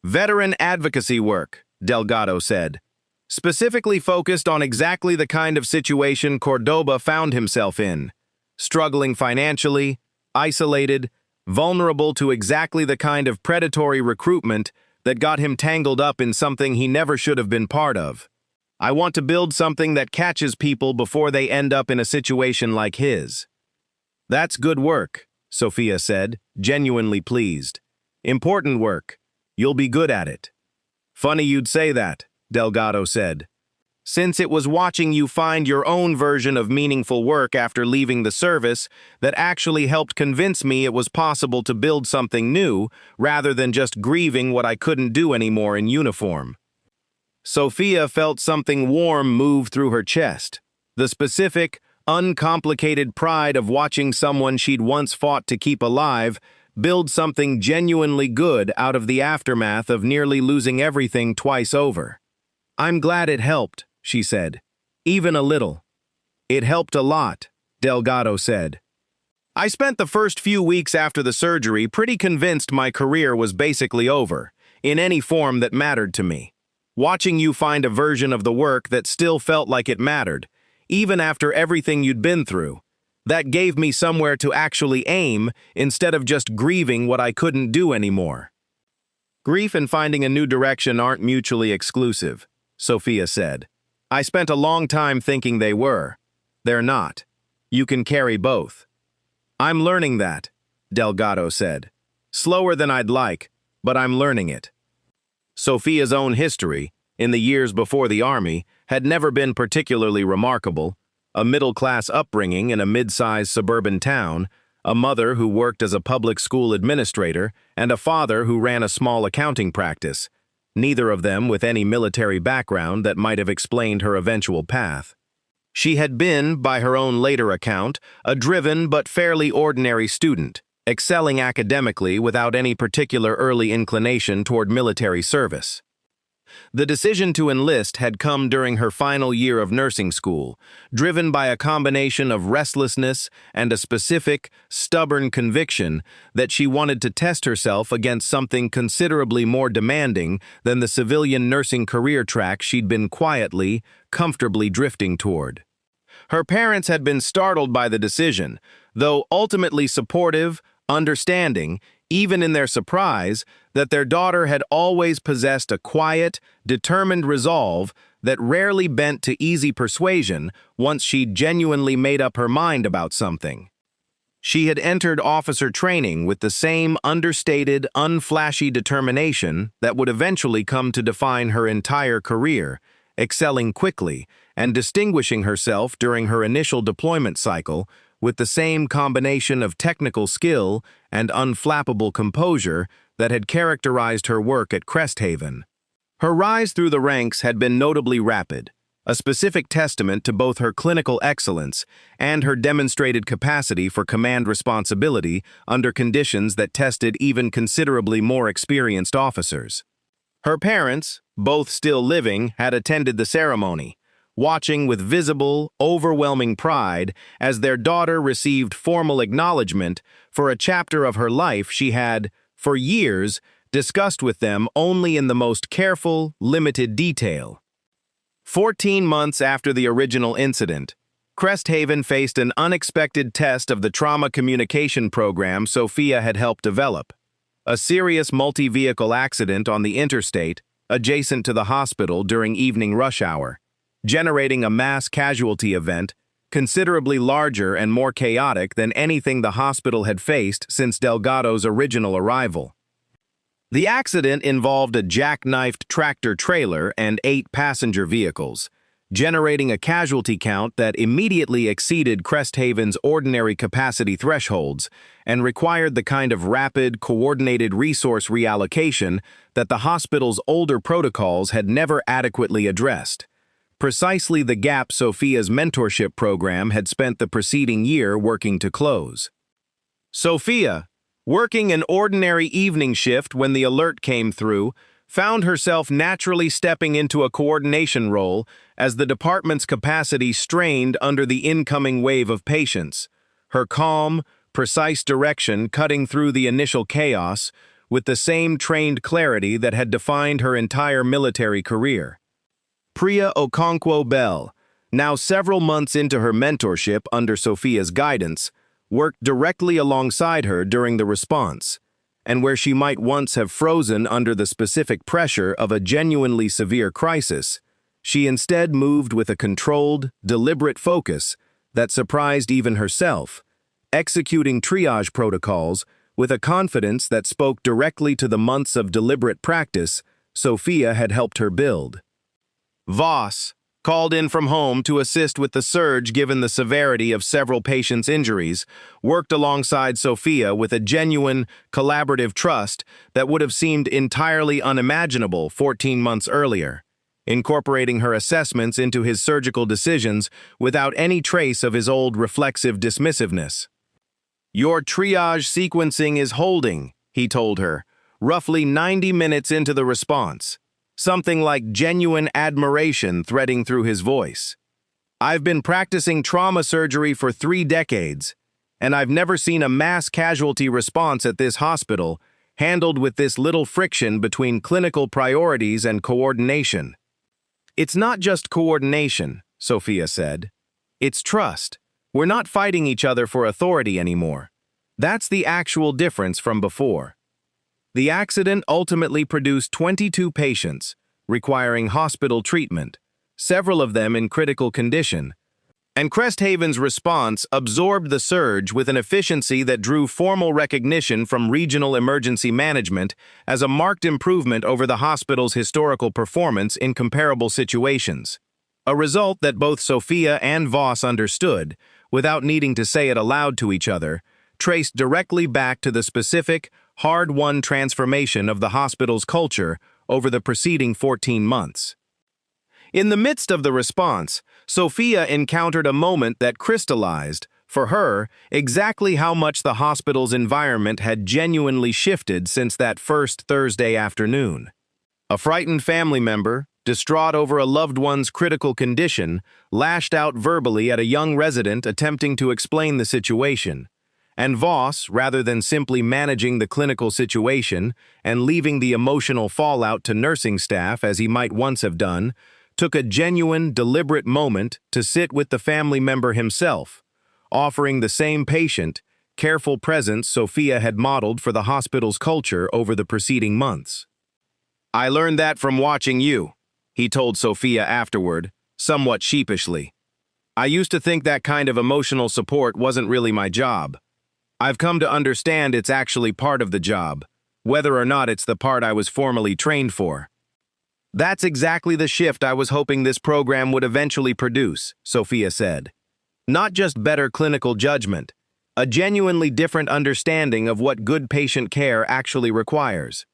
Speaker 1: Veteran advocacy work, Delgado said, specifically focused on exactly the kind of situation Cordoba found himself in, struggling financially, isolated, vulnerable to exactly the kind of predatory recruitment that got him tangled up in something he never should have been part of. I want to build something that catches people before they end up in a situation like his. That's good work, Sophia said, genuinely pleased. Important work. You'll be good at it. Funny you'd say that, Delgado said, since it was watching you find your own version of meaningful work after leaving the service that actually helped convince me it was possible to build something new rather than just grieving what I couldn't do anymore in uniform. Sophia felt something warm move through her chest, the specific, uncomplicated pride of watching someone she'd once fought to keep alive build something genuinely good out of the aftermath of nearly losing everything twice over. I'm glad it helped, she said. Even a little. It helped a lot, Delgado said. I spent the first few weeks after the surgery pretty convinced my career was basically over, in any form that mattered to me. Watching you find a version of the work that still felt like it mattered, even after everything you'd been through, that gave me somewhere to actually aim instead of just grieving what I couldn't do anymore. Grief and finding a new direction aren't mutually exclusive, Sophia said. I spent a long time thinking they were. They're not. You can carry both. I'm learning that, Delgado said. Slower than I'd like, but I'm learning it. Sophia's own history, in the years before the Army, had never been particularly remarkable. A middle-class upbringing in a mid-sized suburban town, a mother who worked as a public school administrator, and a father who ran a small accounting practice, neither of them with any military background that might have explained her eventual path. She had been, by her own later account, a driven but fairly ordinary student, excelling academically without any particular early inclination toward military service. The decision to enlist had come during her final year of nursing school, driven by a combination of restlessness and a specific, stubborn conviction that she wanted to test herself against something considerably more demanding than the civilian nursing career track she'd been quietly, comfortably drifting toward. Her parents had been startled by the decision, though ultimately supportive, understanding, even in their surprise, that their daughter had always possessed a quiet, determined resolve that rarely bent to easy persuasion once she'd genuinely made up her mind about something. She had entered officer training with the same understated, unflashy determination that would eventually come to define her entire career, excelling quickly and distinguishing herself during her initial deployment cycle with the same combination of technical skill and unflappable composure that had characterized her work at Cresthaven. Her rise through the ranks had been notably rapid, a specific testament to both her clinical excellence and her demonstrated capacity for command responsibility under conditions that tested even considerably more experienced officers. Her parents, both still living, had attended the ceremony, watching with visible, overwhelming pride as their daughter received formal acknowledgement for a chapter of her life she had, for years, discussed with them only in the most careful, limited detail. 14 months after the original incident, Cresthaven faced an unexpected test of the trauma communication program Sophia had helped develop. A serious multi-vehicle accident on the interstate, adjacent to the hospital during evening rush hour, generating a mass casualty event considerably larger and more chaotic than anything the hospital had faced since Delgado's original arrival. The accident involved a jackknifed tractor-trailer and 8 passenger vehicles, generating a casualty count that immediately exceeded Cresthaven's ordinary capacity thresholds and required the kind of rapid, coordinated resource reallocation that the hospital's older protocols had never adequately addressed. Precisely the gap Sophia's mentorship program had spent the preceding year working to close. Sophia, working an ordinary evening shift when the alert came through, found herself naturally stepping into a coordination role as the department's capacity strained under the incoming wave of patients. Her calm, precise direction cutting through the initial chaos with the same trained clarity that had defined her entire military career. Priya Okonkwo-Bell, now several months into her mentorship under Sophia's guidance, worked directly alongside her during the response, and where she might once have frozen under the specific pressure of a genuinely severe crisis, she instead moved with a controlled, deliberate focus that surprised even herself, executing triage protocols with a confidence that spoke directly to the months of deliberate practice Sophia had helped her build. Voss, called in from home to assist with the surge given the severity of several patients' injuries, worked alongside Sophia with a genuine, collaborative trust that would have seemed entirely unimaginable 14 months earlier, incorporating her assessments into his surgical decisions without any trace of his old reflexive dismissiveness. "Your triage sequencing is holding," he told her, roughly 90 minutes into the response, something like genuine admiration threading through his voice. "I've been practicing trauma surgery for 3 decades, and I've never seen a mass casualty response at this hospital handled with this little friction between clinical priorities and coordination." "It's not just coordination," Sophia said. "It's trust. We're not fighting each other for authority anymore. That's the actual difference from before." The accident ultimately produced 22 patients, requiring hospital treatment, several of them in critical condition, and Cresthaven's response absorbed the surge with an efficiency that drew formal recognition from regional emergency management as a marked improvement over the hospital's historical performance in comparable situations. A result that both Sophia and Voss understood, without needing to say it aloud to each other, traced directly back to the specific, hard-won transformation of the hospital's culture over the preceding 14 months. In the midst of the response, Sophia encountered a moment that crystallized, for her, exactly how much the hospital's environment had genuinely shifted since that first Thursday afternoon. A frightened family member, distraught over a loved one's critical condition, lashed out verbally at a young resident attempting to explain the situation. And Voss, rather than simply managing the clinical situation and leaving the emotional fallout to nursing staff as he might once have done, took a genuine, deliberate moment to sit with the family member himself, offering the same patient, careful presence Sophia had modeled for the hospital's culture over the preceding months. "I learned that from watching you," he told Sophia afterward, somewhat sheepishly. "I used to think that kind of emotional support wasn't really my job. I've come to understand it's actually part of the job, whether or not it's the part I was formally trained for." "That's exactly the shift I was hoping this program would eventually produce," Sophia said. "Not just better clinical judgment, a genuinely different understanding of what good patient care actually requires."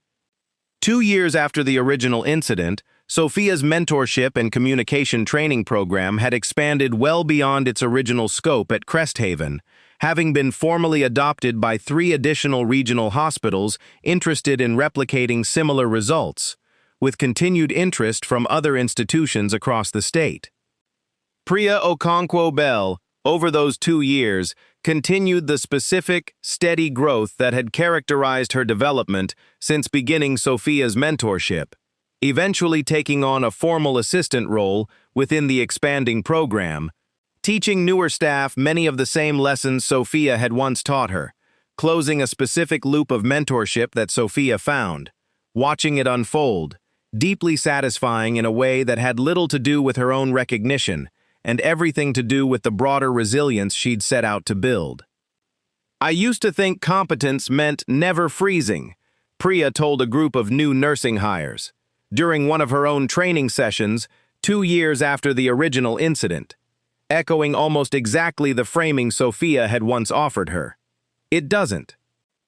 Speaker 1: 2 years after the original incident, Sophia's mentorship and communication training program had expanded well beyond its original scope at Cresthaven, having been formally adopted by 3 additional regional hospitals interested in replicating similar results, with continued interest from other institutions across the state. Priya Okonkwo-Bell, over those 2 years, continued the specific, steady growth that had characterized her development since beginning Sophia's mentorship, eventually taking on a formal assistant role within the expanding program, teaching newer staff many of the same lessons Sophia had once taught her, closing a specific loop of mentorship that Sophia found, watching it unfold, deeply satisfying in a way that had little to do with her own recognition and everything to do with the broader resilience she'd set out to build. "I used to think competence meant never freezing," Priya told a group of new nursing hires, during one of her own training sessions 2 years after the original incident, echoing almost exactly the framing Sophia had once offered her. "It doesn't.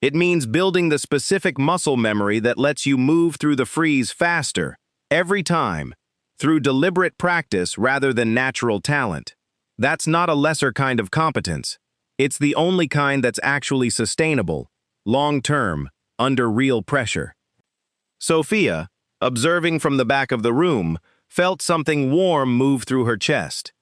Speaker 1: It means building the specific muscle memory that lets you move through the freeze faster, every time, through deliberate practice rather than natural talent. That's not a lesser kind of competence. It's the only kind that's actually sustainable, long-term, under real pressure." Sophia, observing from the back of the room, felt something warm move through her chest.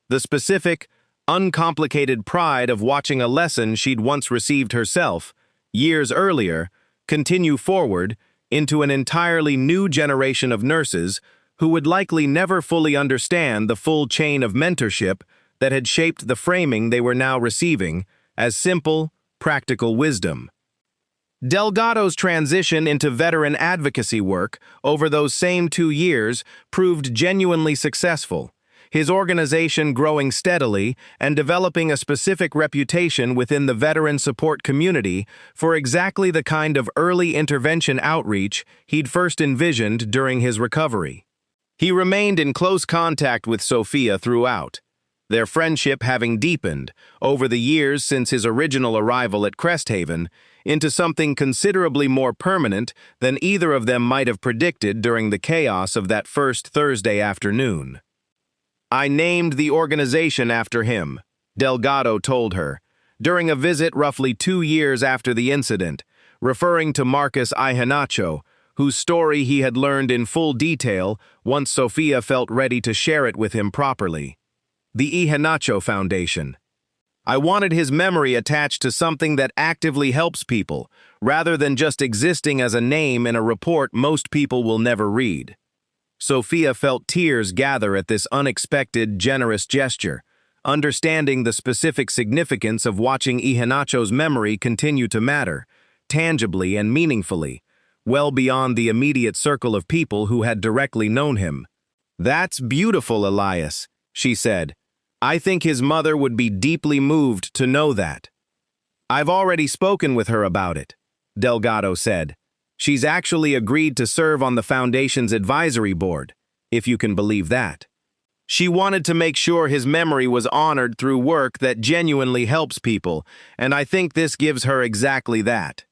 Speaker 1: The specific, uncomplicated pride of watching a lesson she'd once received herself, years earlier, continue forward into an entirely new generation of nurses who would likely never fully understand the full chain of mentorship that had shaped the framing they were now receiving as simple, practical wisdom. Delgado's transition into veteran advocacy work over those same 2 years proved genuinely successful, his organization growing steadily and developing a specific reputation within the veteran support community for exactly the kind of early intervention outreach he'd first envisioned during his recovery. He remained in close contact with Sophia throughout, their friendship having deepened over the years since his original arrival at Cresthaven into something considerably more permanent than either of them might have predicted during the chaos of that first Thursday afternoon. "I named the organization after him," Delgado told her, during a visit roughly 2 years after the incident, referring to Marcus Iheanacho, whose story he had learned in full detail once Sophia felt ready to share it with him properly. The Iheanacho Foundation. "I wanted his memory attached to something that actively helps people, rather than just existing as a name in a report most people will never read." Sophia felt tears gather at this unexpected, generous gesture, understanding the specific significance of watching Iheanacho's memory continue to matter, tangibly and meaningfully, well beyond the immediate circle of people who had directly known him. "That's beautiful, Elias," she said. "I think his mother would be deeply moved to know that." "I've already spoken with her about it," Delgado said. "She's actually agreed to serve on the Foundation's advisory board, if you can believe that. She wanted to make sure his memory was honored through work that genuinely helps people, and I think this gives her exactly that."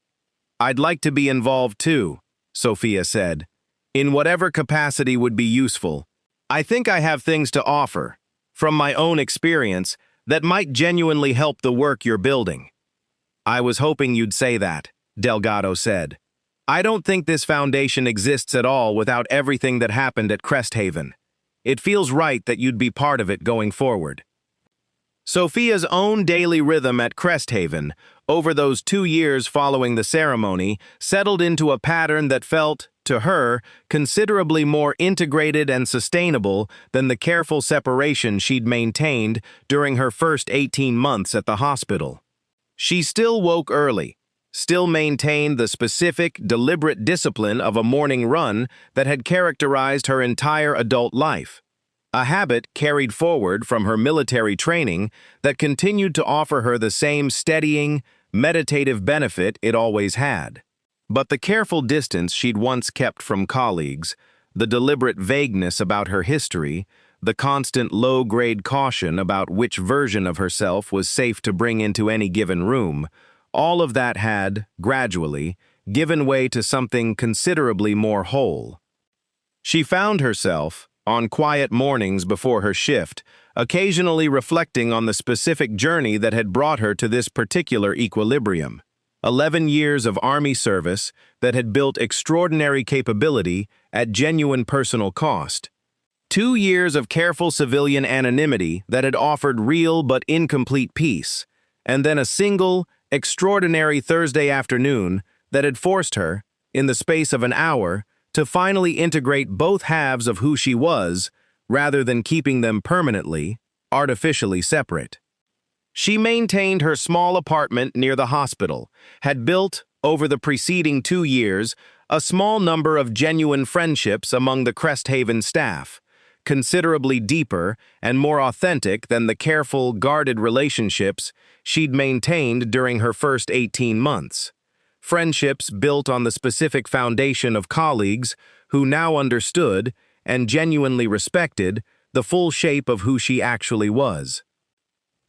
Speaker 1: "I'd like to be involved too," Sophia said, "in whatever capacity would be useful. I think I have things to offer, from my own experience, that might genuinely help the work you're building." "I was hoping you'd say that," Delgado said. "I don't think this foundation exists at all without everything that happened at Cresthaven. It feels right that you'd be part of it going forward." Sophia's own daily rhythm at Cresthaven, over those 2 years following the ceremony, settled into a pattern that felt, to her, considerably more integrated and sustainable than the careful separation she'd maintained during her first 18 months at the hospital. She still woke early, still maintained the specific, deliberate discipline of a morning run that had characterized her entire adult life, a habit carried forward from her military training that continued to offer her the same steadying, meditative benefit it always had. But the careful distance she'd once kept from colleagues, the deliberate vagueness about her history, the constant low-grade caution about which version of herself was safe to bring into any given room, all of that had, gradually, given way to something considerably more whole. She found herself, on quiet mornings before her shift, occasionally reflecting on the specific journey that had brought her to this particular equilibrium. 11 years of Army service that had built extraordinary capability at genuine personal cost. 2 years of careful civilian anonymity that had offered real but incomplete peace. And then a single, extraordinary Thursday afternoon that had forced her, in the space of an hour, to finally integrate both halves of who she was, rather than keeping them permanently, artificially separate. She maintained her small apartment near the hospital, had built, over the preceding 2 years, a small number of genuine friendships among the Cresthaven staff, considerably deeper and more authentic than the careful, guarded relationships she'd maintained during her first 18 months. Friendships built on the specific foundation of colleagues who now understood and genuinely respected the full shape of who she actually was.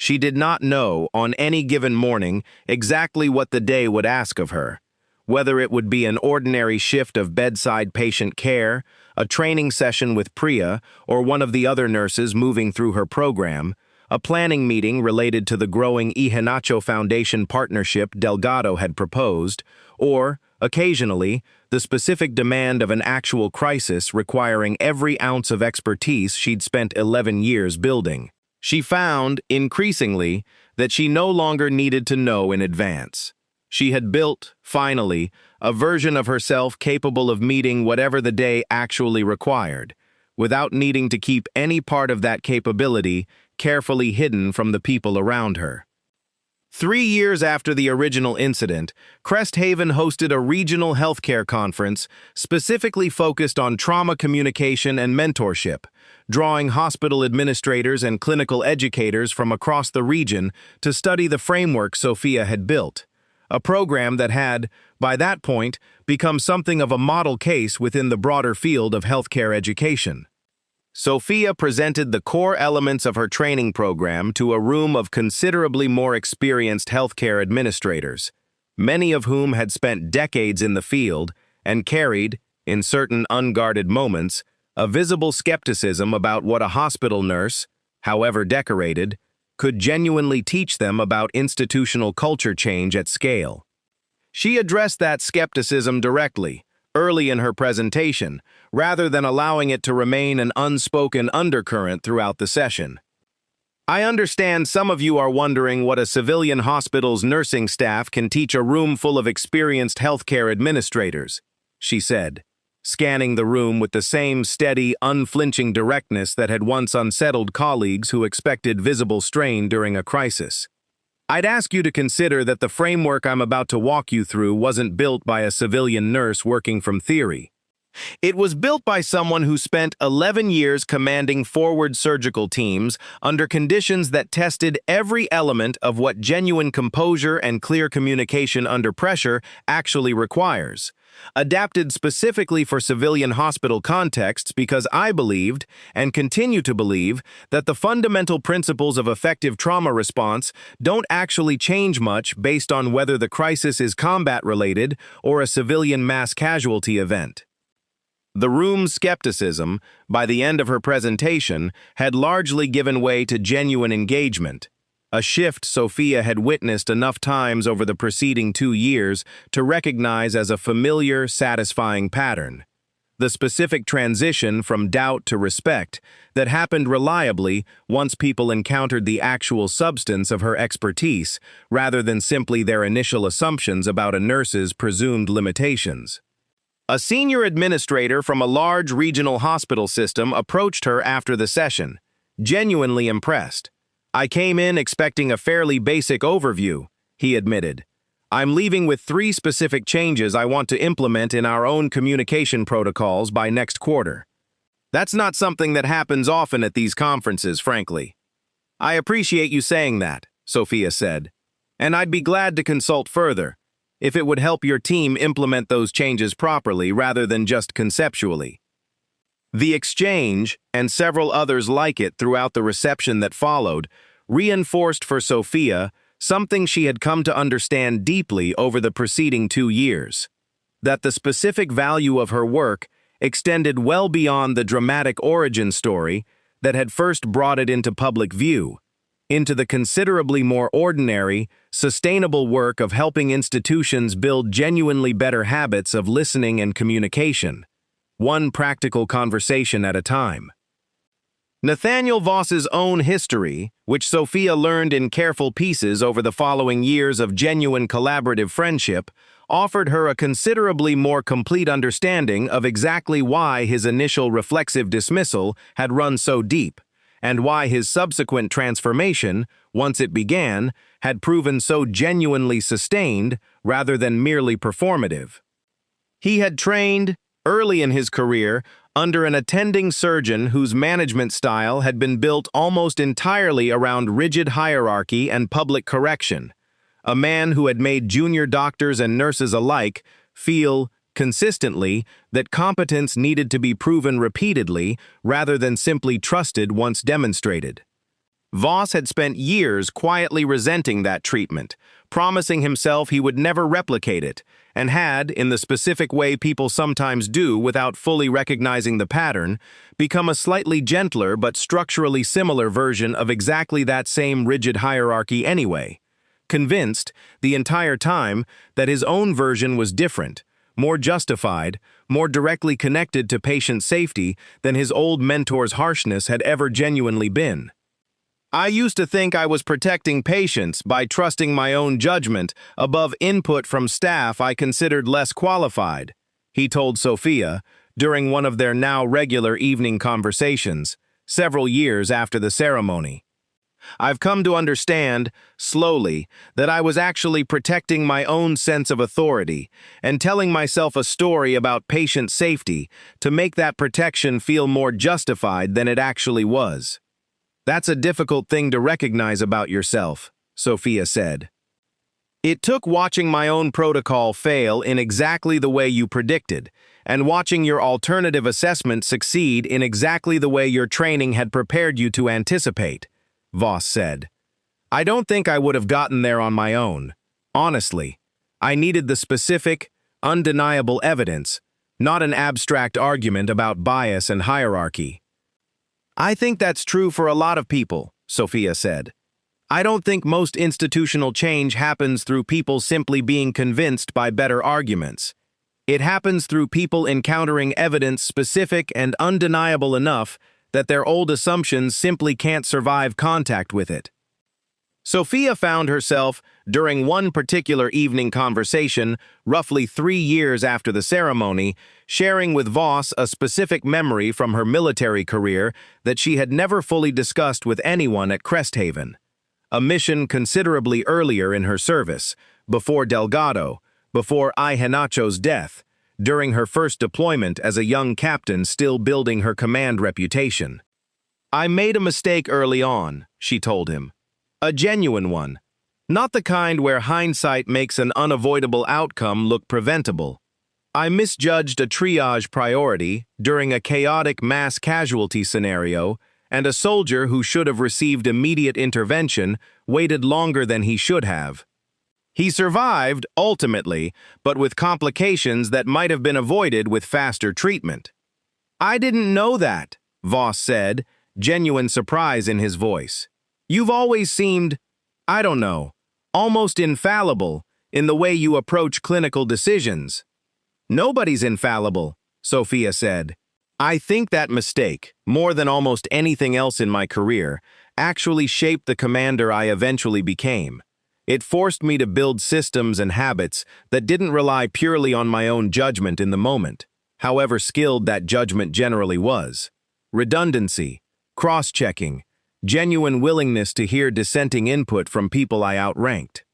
Speaker 1: She did not know, on any given morning, exactly what the day would ask of her, whether it would be an ordinary shift of bedside patient care, a training session with Priya or one of the other nurses moving through her program, a planning meeting related to the growing Iheanacho Foundation partnership Delgado had proposed, or Occasionally, the specific demand of an actual crisis requiring every ounce of expertise she'd spent 11 years building. She found, increasingly, that she no longer needed to know in advance. She had built, finally, a version of herself capable of meeting whatever the day actually required, without needing to keep any part of that capability carefully hidden from the people around her. 3 years after the original incident, Crest Haven hosted a regional healthcare conference specifically focused on trauma communication and mentorship, drawing hospital administrators and clinical educators from across the region to study the framework Sophia had built, a program that had, by that point, become something of a model case within the broader field of healthcare education. Sophia presented the core elements of her training program to a room of considerably more experienced healthcare administrators, many of whom had spent decades in the field and carried, in certain unguarded moments, a visible skepticism about what a hospital nurse, however decorated, could genuinely teach them about institutional culture change at scale. She addressed that skepticism directly, early in her presentation, rather than allowing it to remain an unspoken undercurrent throughout the session. I understand some of you are wondering what a civilian hospital's nursing staff can teach a room full of experienced healthcare administrators, she said, scanning the room with the same steady, unflinching directness that had once unsettled colleagues who expected visible strain during a crisis. I'd ask you to consider that the framework I'm about to walk you through wasn't built by a civilian nurse working from theory. It was built by someone who spent 11 years commanding forward surgical teams under conditions that tested every element of what genuine composure and clear communication under pressure actually requires. Adapted specifically for civilian hospital contexts because I believed, and continue to believe, that the fundamental principles of effective trauma response don't actually change much based on whether the crisis is combat-related or a civilian mass casualty event. The room's skepticism, by the end of her presentation, had largely given way to genuine engagement, a shift Sophia had witnessed enough times over the preceding 2 years to recognize as a familiar, satisfying pattern. The specific transition from doubt to respect that happened reliably once people encountered the actual substance of her expertise rather than simply their initial assumptions about a nurse's presumed limitations. A senior administrator from a large regional hospital system approached her after the session, genuinely impressed. "I came in expecting a fairly basic overview," he admitted. "I'm leaving with 3 specific changes I want to implement in our own communication protocols by next quarter. That's not something that happens often at these conferences, frankly." "I appreciate you saying that," Sophia said, "and I'd be glad to consult further, if it would help your team implement those changes properly rather than just conceptually." The exchange, and several others like it throughout the reception that followed, reinforced for Sophia something she had come to understand deeply over the preceding 2 years: that the specific value of her work extended well beyond the dramatic origin story that had first brought it into public view, into the considerably more ordinary, sustainable work of helping institutions build genuinely better habits of listening and communication, one practical conversation at a time. Nathaniel Voss's own history, which Sophia learned in careful pieces over the following years of genuine collaborative friendship, offered her a considerably more complete understanding of exactly why his initial reflexive dismissal had run so deep, and why his subsequent transformation, once it began, had proven so genuinely sustained rather than merely performative. He had trained, early in his career, under an attending surgeon whose management style had been built almost entirely around rigid hierarchy and public correction, a man who had made junior doctors and nurses alike feel, consistently, that competence needed to be proven repeatedly rather than simply trusted once demonstrated. Voss had spent years quietly resenting that treatment, promising himself he would never replicate it, and had, in the specific way people sometimes do without fully recognizing the pattern, become a slightly gentler but structurally similar version of exactly that same rigid hierarchy anyway, convinced, the entire time, that his own version was different, more justified, more directly connected to patient safety than his old mentor's harshness had ever genuinely been. I used to think I was protecting patients by trusting my own judgment above input from staff I considered less qualified, he told Sophia during one of their now regular evening conversations, several years after the ceremony. I've come to understand, slowly, that I was actually protecting my own sense of authority and telling myself a story about patient safety to make that protection feel more justified than it actually was. That's a difficult thing to recognize about yourself, Sophia said. It took watching my own protocol fail in exactly the way you predicted, and watching your alternative assessment succeed in exactly the way your training had prepared you to anticipate, Voss said. I don't think I would have gotten there on my own. Honestly, I needed the specific, undeniable evidence, not an abstract argument about bias and hierarchy. I think that's true for a lot of people, Sophia said. I don't think most institutional change happens through people simply being convinced by better arguments. It happens through people encountering evidence specific and undeniable enough that their old assumptions simply can't survive contact with it. Sophia found herself, during one particular evening conversation, roughly 3 years after the ceremony, sharing with Voss a specific memory from her military career that she had never fully discussed with anyone at Cresthaven. A mission considerably earlier in her service, before Delgado, before Ihenacho's death, during her first deployment as a young captain still building her command reputation. I made a mistake early on, she told him. A genuine one. Not the kind where hindsight makes an unavoidable outcome look preventable. I misjudged a triage priority during a chaotic mass casualty scenario, and a soldier who should have received immediate intervention waited longer than he should have. He survived, ultimately, but with complications that might have been avoided with faster treatment. I didn't know that, Voss said, genuine surprise in his voice. You've always seemed, I don't know, almost infallible in the way you approach clinical decisions. Nobody's infallible, Sophia said. I think that mistake, more than almost anything else in my career, actually shaped the commander I eventually became. It forced me to build systems and habits that didn't rely purely on my own judgment in the moment, however skilled that judgment generally was. Redundancy, cross-checking, genuine willingness to hear dissenting input from people I outranked.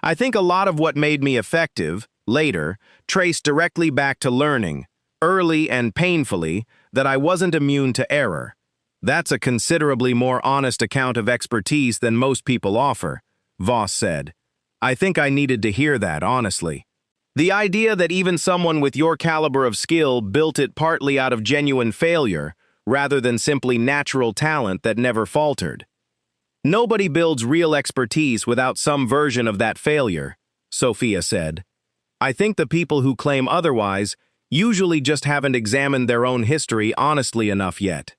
Speaker 1: I think a lot of what made me effective, later, traced directly back to learning, early and painfully, that I wasn't immune to error. That's a considerably more honest account of expertise than most people offer, Voss said. I think I needed to hear that, honestly. The idea that even someone with your caliber of skill built it partly out of genuine failure, rather than simply natural talent that never faltered. Nobody builds real expertise without some version of that failure, Sophia said. I think the people who claim otherwise usually just haven't examined their own history honestly enough yet.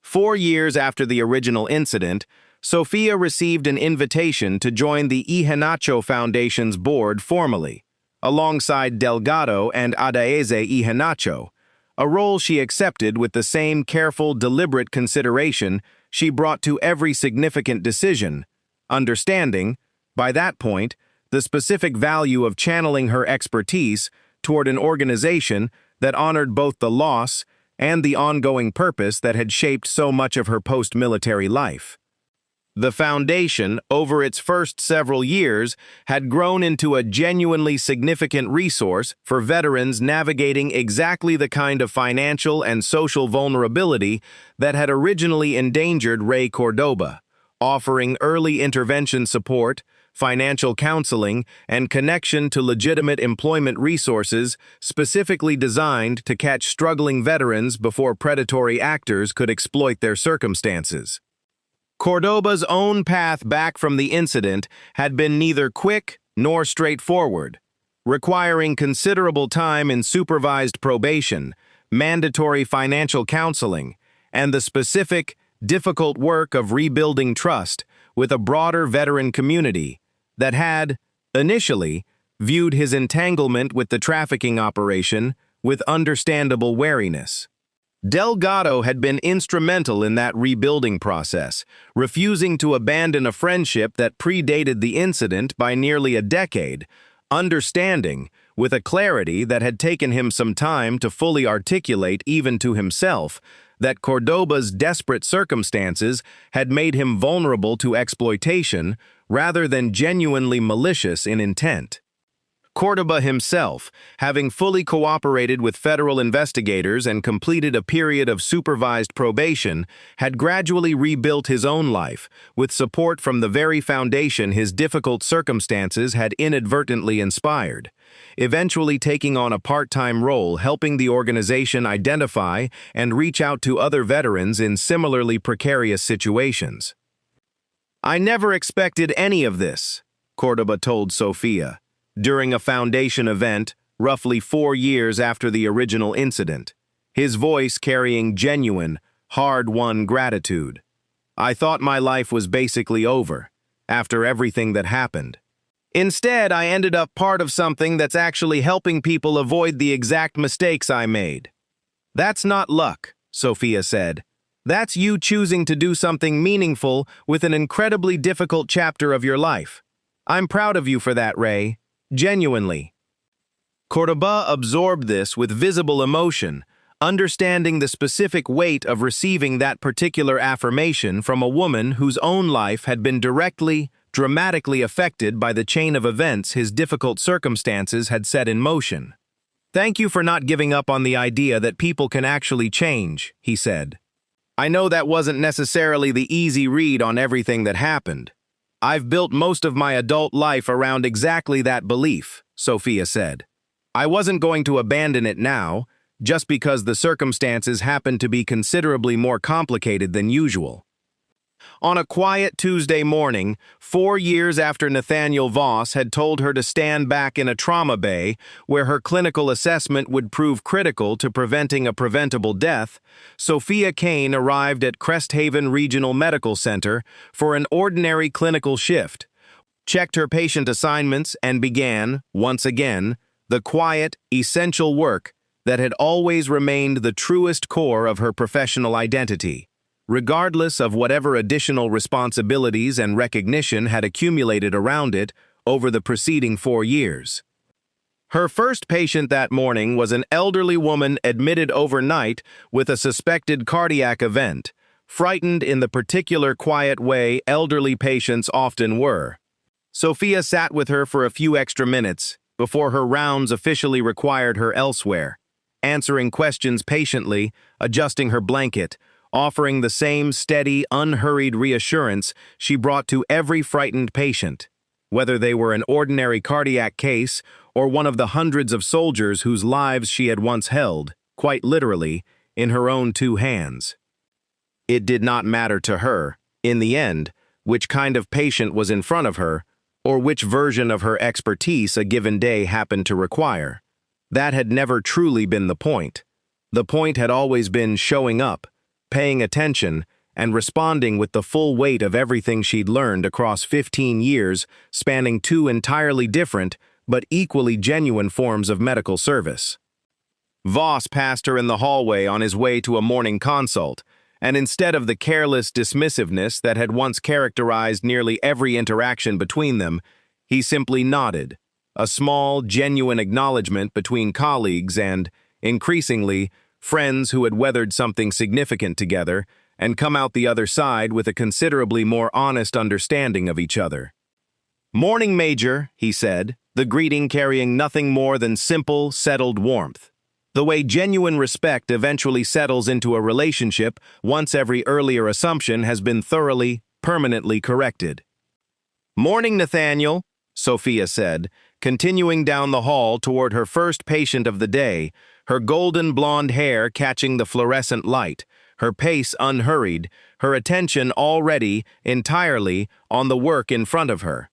Speaker 1: 4 years after the original incident, Sophia received an invitation to join the Ihenacho Foundation's board formally, alongside Delgado and Adaeze Ihenacho, a role she accepted with the same careful, deliberate consideration she brought to every significant decision, understanding, by that point, the specific value of channeling her expertise toward an organization that honored both the loss and the ongoing purpose that had shaped so much of her post-military life. The foundation, over its first several years, had grown into a genuinely significant resource for veterans navigating exactly the kind of financial and social vulnerability that had originally endangered Ray Cordoba, offering early intervention support, financial counseling, and connection to legitimate employment resources specifically designed to catch struggling veterans before predatory actors could exploit their circumstances. Cordoba's own path back from the incident had been neither quick nor straightforward, requiring considerable time in supervised probation, mandatory financial counseling, and the specific, difficult work of rebuilding trust with a broader veteran community that had, initially, viewed his entanglement with the trafficking operation with understandable wariness. Delgado had been instrumental in that rebuilding process, refusing to abandon a friendship that predated the incident by nearly a decade, understanding, with a clarity that had taken him some time to fully articulate even to himself, that Cordoba's desperate circumstances had made him vulnerable to exploitation rather than genuinely malicious in intent. Cordoba himself, having fully cooperated with federal investigators and completed a period of supervised probation, had gradually rebuilt his own life, with support from the very foundation his difficult circumstances had inadvertently inspired, eventually taking on a part-time role helping the organization identify and reach out to other veterans in similarly precarious situations. "I never expected any of this," Cordoba told Sophia, during a foundation event roughly 4 years after the original incident, his voice carrying genuine, hard-won gratitude. "I thought my life was basically over, after everything that happened. Instead, I ended up part of something that's actually helping people avoid the exact mistakes I made." "That's not luck," Sophia said. "That's you choosing to do something meaningful with an incredibly difficult chapter of your life. I'm proud of you for that, Ray. Genuinely." Cordoba absorbed this with visible emotion, understanding the specific weight of receiving that particular affirmation from a woman whose own life had been directly, dramatically affected by the chain of events his difficult circumstances had set in motion. "Thank you for not giving up on the idea that people can actually change," he said. "I know that wasn't necessarily the easy read on everything that happened. I've built most of my adult life around exactly that belief," Sophia said. "I wasn't going to abandon it now, just because the circumstances happened to be considerably more complicated than usual." On a quiet Tuesday morning, 4 years after Nathaniel Voss had told her to stand back in a trauma bay where her clinical assessment would prove critical to preventing a preventable death, Sophia Kane arrived at Cresthaven Regional Medical Center for an ordinary clinical shift, checked her patient assignments, and began, once again, the quiet, essential work that had always remained the truest core of her professional identity, regardless of whatever additional responsibilities and recognition had accumulated around it over the preceding 4 years. Her first patient that morning was an elderly woman admitted overnight with a suspected cardiac event, frightened in the particular quiet way elderly patients often were. Sophia sat with her for a few extra minutes before her rounds officially required her elsewhere, answering questions patiently, adjusting her blanket, offering the same steady, unhurried reassurance she brought to every frightened patient, whether they were an ordinary cardiac case or one of the hundreds of soldiers whose lives she had once held, quite literally, in her own 2 hands. It did not matter to her, in the end, which kind of patient was in front of her, or which version of her expertise a given day happened to require. That had never truly been the point. The point had always been showing up, paying attention, and responding with the full weight of everything she'd learned across 15 years, spanning 2 entirely different but equally genuine forms of medical service. Voss passed her in the hallway on his way to a morning consult, and instead of the careless dismissiveness that had once characterized nearly every interaction between them, he simply nodded, a small, genuine acknowledgement between colleagues and, increasingly, friends who had weathered something significant together and come out the other side with a considerably more honest understanding of each other. "Morning, Major," he said, the greeting carrying nothing more than simple, settled warmth. The way genuine respect eventually settles into a relationship once every earlier assumption has been thoroughly, permanently corrected. "Morning, Nathaniel," Sophia said, continuing down the hall toward her first patient of the day, her golden blonde hair catching the fluorescent light, her pace unhurried, her attention already entirely on the work in front of her.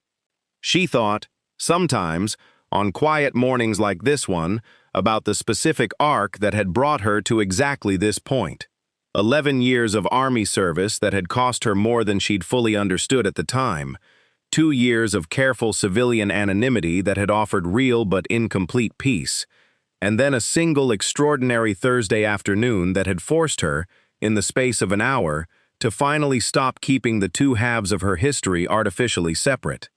Speaker 1: She thought, sometimes, on quiet mornings like this one, about the specific arc that had brought her to exactly this point. 11 years of Army service that had cost her more than she'd fully understood at the time. 2 years of careful civilian anonymity that had offered real but incomplete peace, and then a single extraordinary Thursday afternoon that had forced her, in the space of an hour, to finally stop keeping the two halves of her history artificially separate.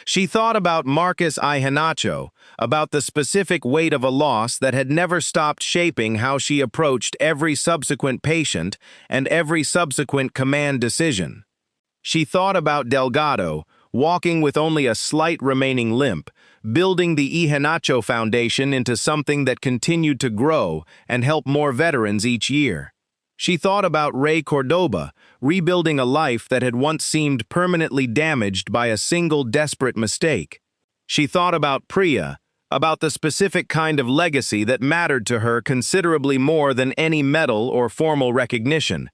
Speaker 1: She thought about Marcus Iheanacho, about the specific weight of a loss that had never stopped shaping how she approached every subsequent patient and every subsequent command decision. She thought about Delgado, walking with only a slight remaining limp, building the Iheanacho Foundation into something that continued to grow and help more veterans each year. She thought about Ray Cordoba, rebuilding a life that had once seemed permanently damaged by a single desperate mistake. She thought about Priya, about the specific kind of legacy that mattered to her considerably more than any medal or formal recognition.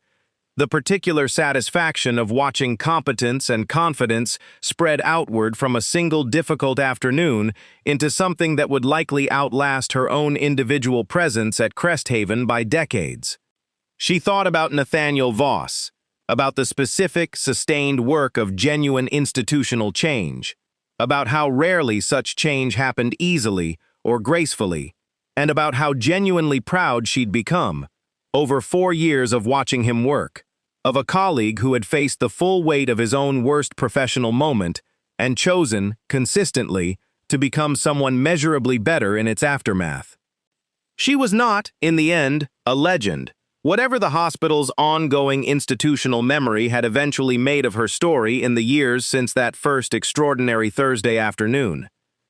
Speaker 1: The particular satisfaction of watching competence and confidence spread outward from a single difficult afternoon into something that would likely outlast her own individual presence at Cresthaven by decades. She thought about Nathaniel Voss, about the specific, sustained work of genuine institutional change, about how rarely such change happened easily or gracefully, and about how genuinely proud she'd become, over 4 years of watching him work, of a colleague who had faced the full weight of his own worst professional moment and chosen, consistently, to become someone measurably better in its aftermath. She was not, in the end, a legend. Whatever the hospital's ongoing institutional memory had eventually made of her story in the years since that first extraordinary Thursday afternoon.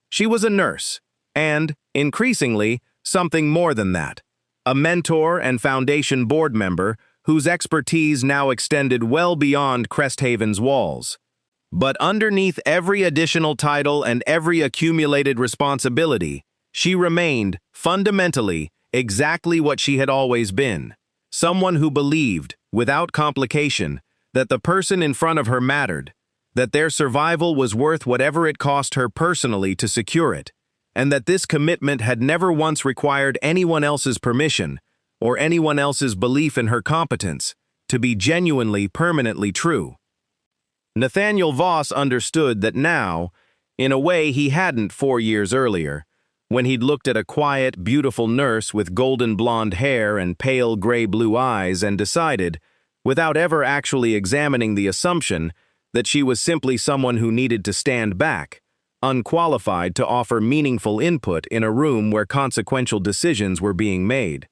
Speaker 1: She was a nurse, and, increasingly, something more than that. A mentor and foundation board member whose expertise now extended well beyond Cresthaven's walls. But underneath every additional title and every accumulated responsibility, she remained, fundamentally, exactly what she had always been. Someone who believed, without complication, that the person in front of her mattered, that their survival was worth whatever it cost her personally to secure it, and that this commitment had never once required anyone else's permission or anyone else's belief in her competence to be genuinely, permanently true. Nathaniel Voss understood that now, in a way he hadn't 4 years earlier, when he'd looked at a quiet, beautiful nurse with golden blonde hair and pale gray-blue eyes and decided, without ever actually examining the assumption, that she was simply someone who needed to stand back, unqualified to offer meaningful input in a room where consequential decisions were being made.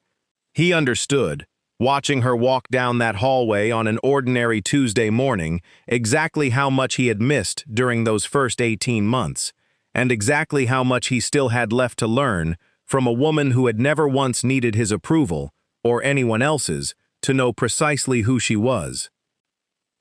Speaker 1: He understood, watching her walk down that hallway on an ordinary Tuesday morning, exactly how much he had missed during those first 18 months. And exactly how much he still had left to learn from a woman who had never once needed his approval, or anyone else's, to know precisely who she was.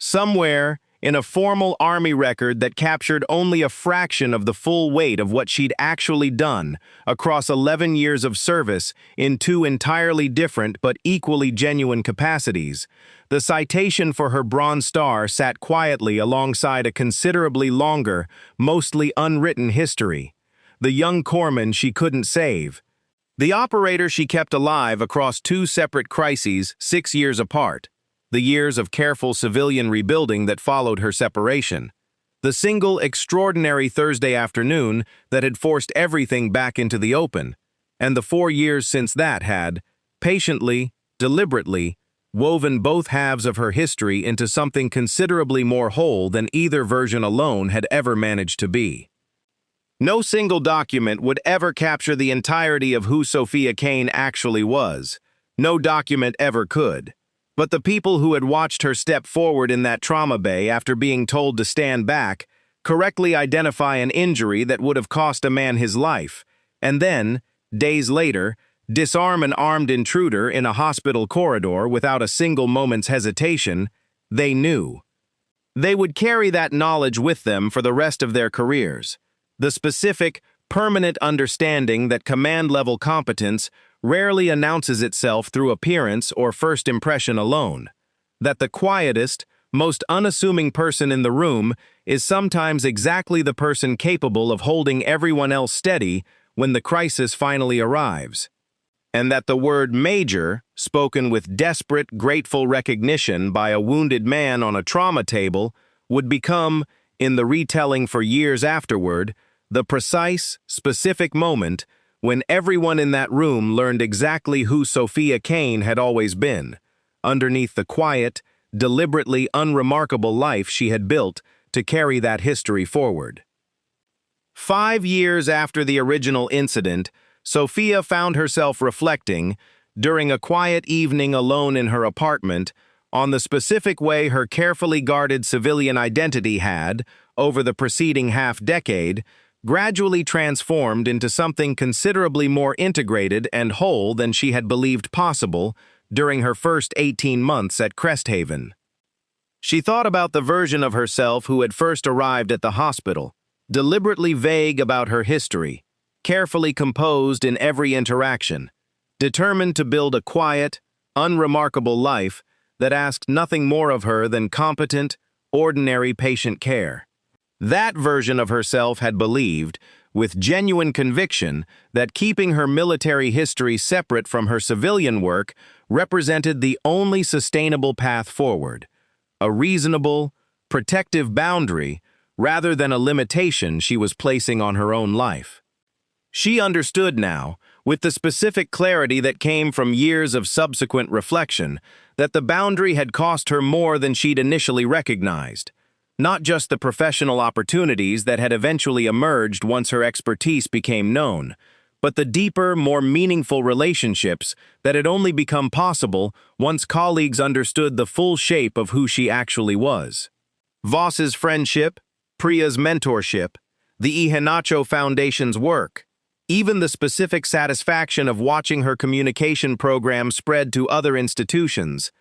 Speaker 1: Somewhere, in a formal army record that captured only a fraction of the full weight of what she'd actually done across 11 years of service in 2 entirely different but equally genuine capacities, the citation for her Bronze Star sat quietly alongside a considerably longer, mostly unwritten history. The young corpsman she couldn't save. The operator she kept alive across 2 separate crises 6 years apart. The years of careful civilian rebuilding that followed her separation. The single extraordinary Thursday afternoon that had forced everything back into the open. And the 4 years since that had, patiently, deliberately, woven both halves of her history into something considerably more whole than either version alone had ever managed to be. No single document would ever capture the entirety of who Sophia Kane actually was. No document ever could. But the people who had watched her step forward in that trauma bay after being told to stand back, correctly identify an injury that would have cost a man his life, and then, days later, disarm an armed intruder in a hospital corridor without a single moment's hesitation, they knew. They would carry that knowledge with them for the rest of their careers. The specific, permanent understanding that command-level competence rarely announces itself through appearance or first impression alone. That the quietest, most unassuming person in the room is sometimes exactly the person capable of holding everyone else steady when the crisis finally arrives. And that the word major, spoken with desperate, grateful recognition by a wounded man on a trauma table, would become, in the retelling for years afterward, the precise, specific moment when everyone in that room learned exactly who Sophia Kane had always been, underneath the quiet, deliberately unremarkable life she had built to carry that history forward. 5 years after the original incident, Sophia found herself reflecting, during a quiet evening alone in her apartment, on the specific way her carefully guarded civilian identity had, over the preceding half-decade, gradually transformed into something considerably more integrated and whole than she had believed possible during her first 18 months at Cresthaven. She thought about the version of herself who had first arrived at the hospital, deliberately vague about her history, carefully composed in every interaction, determined to build a quiet, unremarkable life that asked nothing more of her than competent, ordinary patient care. That version of herself had believed, with genuine conviction, that keeping her military history separate from her civilian work represented the only sustainable path forward, a reasonable, protective boundary rather than a limitation she was placing on her own life. She understood now, with the specific clarity that came from years of subsequent reflection, that the boundary had cost her more than she'd initially recognized. Not just the professional opportunities that had eventually emerged once her expertise became known, but the deeper, more meaningful relationships that had only become possible once colleagues understood the full shape of who she actually was. Voss's friendship, Priya's mentorship, the Ihanacho Foundation's work, even the specific satisfaction of watching her communication program spread to other institutions.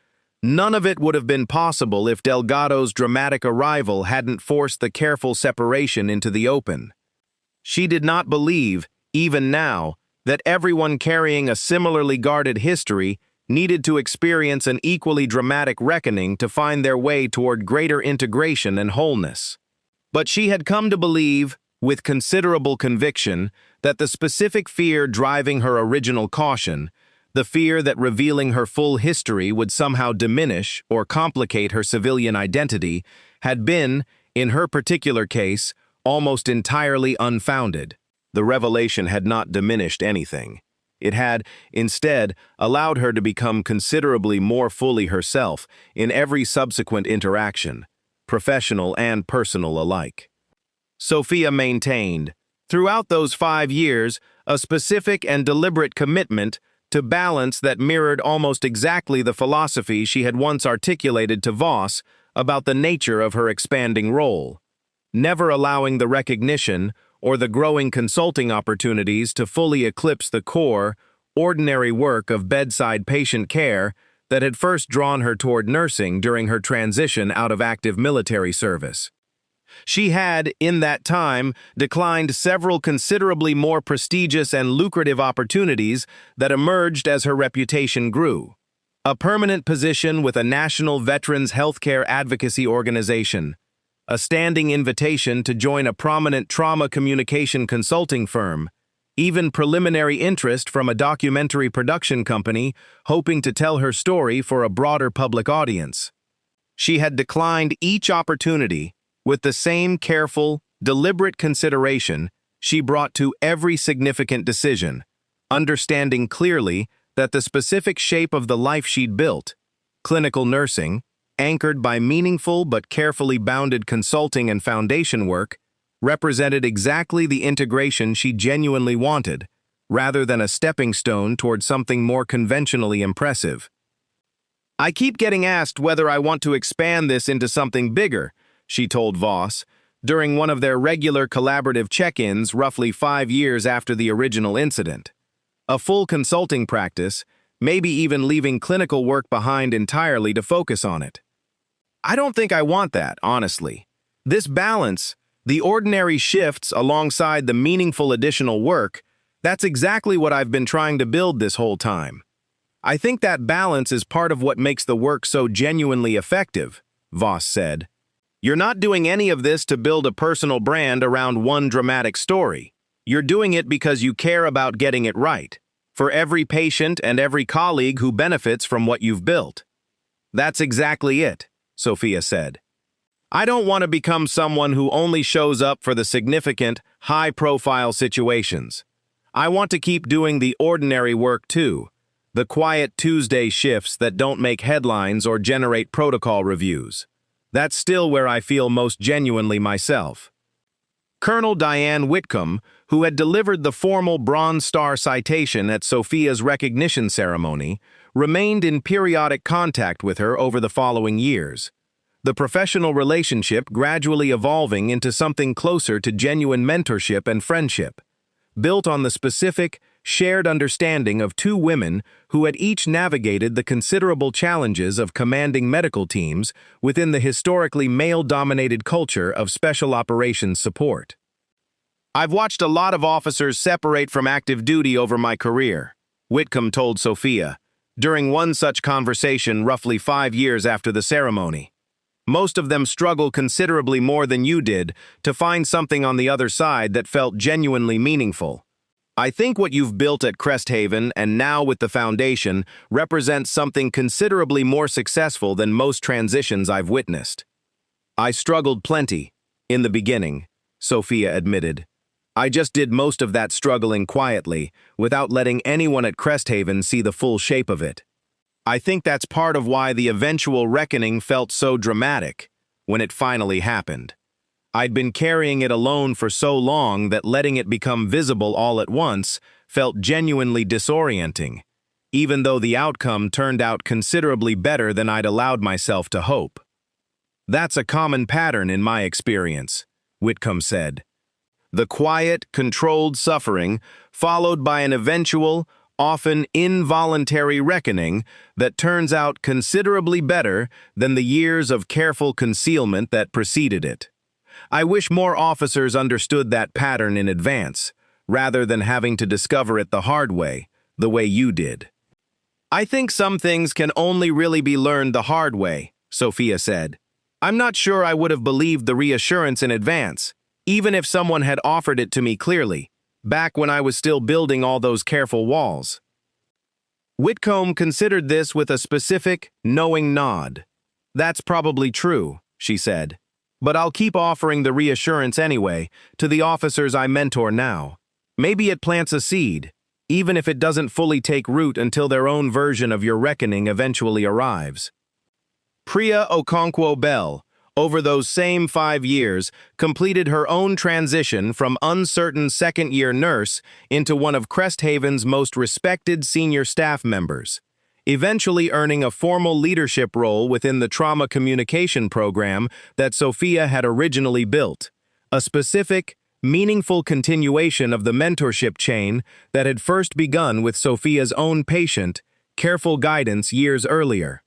Speaker 1: None of it would have been possible if Delgado's dramatic arrival hadn't forced the careful separation into the open. She did not believe, even now, that everyone carrying a similarly guarded history needed to experience an equally dramatic reckoning to find their way toward greater integration and wholeness. But she had come to believe, with considerable conviction, that the specific fear driving her original caution, the fear that revealing her full history would somehow diminish or complicate her civilian identity, had been, in her particular case, almost entirely unfounded. The revelation had not diminished anything. It had, instead, allowed her to become considerably more fully herself in every subsequent interaction, professional and personal alike. Sophia maintained, throughout those 5 years, a specific and deliberate commitment to balance that mirrored almost exactly the philosophy she had once articulated to Voss about the nature of her expanding role, never allowing the recognition or the growing consulting opportunities to fully eclipse the core, ordinary work of bedside patient care that had first drawn her toward nursing during her transition out of active military service. She had, in that time, declined several considerably more prestigious and lucrative opportunities that emerged as her reputation grew. A permanent position with a national veterans healthcare advocacy organization, a standing invitation to join a prominent trauma communication consulting firm, even preliminary interest from a documentary production company hoping to tell her story for a broader public audience. She had declined each opportunity with the same careful, deliberate consideration she brought to every significant decision, understanding clearly that the specific shape of the life she'd built, clinical nursing, anchored by meaningful but carefully bounded consulting and foundation work, represented exactly the integration she genuinely wanted, rather than a stepping stone toward something more conventionally impressive. "I keep getting asked whether I want to expand this into something bigger," she told Voss, during one of their regular collaborative check-ins roughly 5 years after the original incident. A full consulting practice, maybe even leaving clinical work behind entirely to focus on it. "I don't think I want that, honestly. This balance, the ordinary shifts alongside the meaningful additional work, that's exactly what I've been trying to build this whole time. I think that balance is part of what makes the work so genuinely effective," Voss said. "You're not doing any of this to build a personal brand around one dramatic story. You're doing it because you care about getting it right, for every patient and every colleague who benefits from what you've built." "That's exactly it," Sophia said. I don't want to become someone who only shows up for the significant, high-profile situations. I want to keep doing the ordinary work too, the quiet Tuesday shifts that don't make headlines or generate protocol reviews. That's still where I feel most genuinely myself. Colonel Diane Whitcomb, who had delivered the formal Bronze Star citation at Sophia's recognition ceremony, remained in periodic contact with her over the following years, the professional relationship gradually evolving into something closer to genuine mentorship and friendship, built on the specific, shared understanding of two women who had each navigated the considerable challenges of commanding medical teams within the historically male-dominated culture of special operations support. I've watched a lot of officers separate from active duty over my career, Whitcomb told Sophia, during one such conversation roughly 5 years after the ceremony. Most of them struggle considerably more than you did to find something on the other side that felt genuinely meaningful. I think what you've built at Cresthaven and now with the foundation represents something considerably more successful than most transitions I've witnessed. I struggled plenty, in the beginning, Sophia admitted. I just did most of that struggling quietly, without letting anyone at Cresthaven see the full shape of it. I think that's part of why the eventual reckoning felt so dramatic when it finally happened. I'd been carrying it alone for so long that letting it become visible all at once felt genuinely disorienting, even though the outcome turned out considerably better than I'd allowed myself to hope. That's a common pattern in my experience, Whitcomb said. The quiet, controlled suffering, followed by an eventual, often involuntary reckoning that turns out considerably better than the years of careful concealment that preceded it. I wish more officers understood that pattern in advance, rather than having to discover it the hard way, the way you did. I think some things can only really be learned the hard way, Sophia said. I'm not sure I would have believed the reassurance in advance, even if someone had offered it to me clearly, back when I was still building all those careful walls. Whitcomb considered this with a specific, knowing nod. That's probably true, she said. But I'll keep offering the reassurance anyway, to the officers I mentor now. Maybe it plants a seed, even if it doesn't fully take root until their own version of your reckoning eventually arrives. Priya Okonkwo Bell, over those same 5 years, completed her own transition from uncertain second-year nurse into one of Cresthaven's most respected senior staff members, eventually earning a formal leadership role within the trauma communication program that Sophia had originally built, a specific, meaningful continuation of the mentorship chain that had first begun with Sophia's own patient, careful guidance years earlier.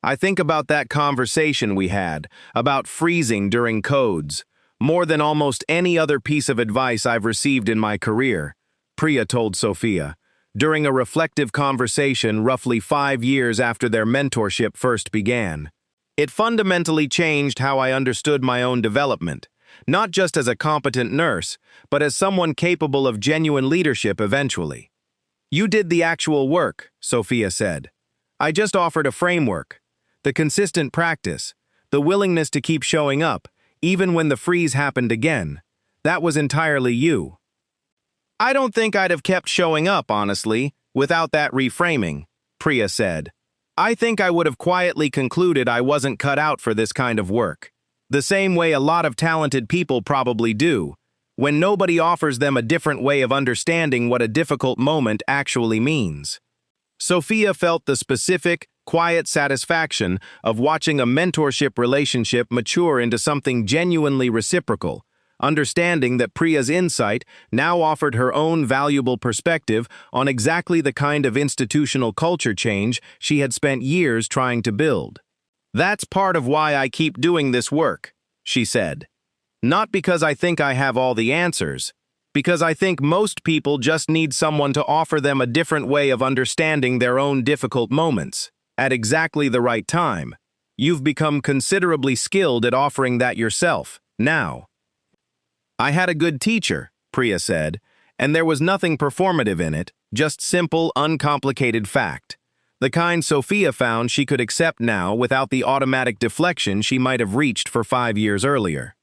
Speaker 1: I think about that conversation we had, about freezing during codes, more than almost any other piece of advice I've received in my career, Priya told Sophia, during a reflective conversation roughly 5 years after their mentorship first began. It fundamentally changed how I understood my own development, not just as a competent nurse, but as someone capable of genuine leadership eventually. You did the actual work, Sophia said. I just offered a framework. The consistent practice, the willingness to keep showing up, even when the freeze happened again, that was entirely you. I don't think I'd have kept showing up, honestly, without that reframing, Priya said. I think I would have quietly concluded I wasn't cut out for this kind of work, the same way a lot of talented people probably do, when nobody offers them a different way of understanding what a difficult moment actually means. Sophia felt the specific, quiet satisfaction of watching a mentorship relationship mature into something genuinely reciprocal, understanding that Priya's insight now offered her own valuable perspective on exactly the kind of institutional culture change she had spent years trying to build. That's part of why I keep doing this work, she said. Not because I think I have all the answers, because I think most people just need someone to offer them a different way of understanding their own difficult moments, at exactly the right time. You've become considerably skilled at offering that yourself, now. I had a good teacher, Priya said, and there was nothing performative in it, just simple, uncomplicated fact. The kind Sophia found she could accept now without the automatic deflection she might have reached for 5 years earlier.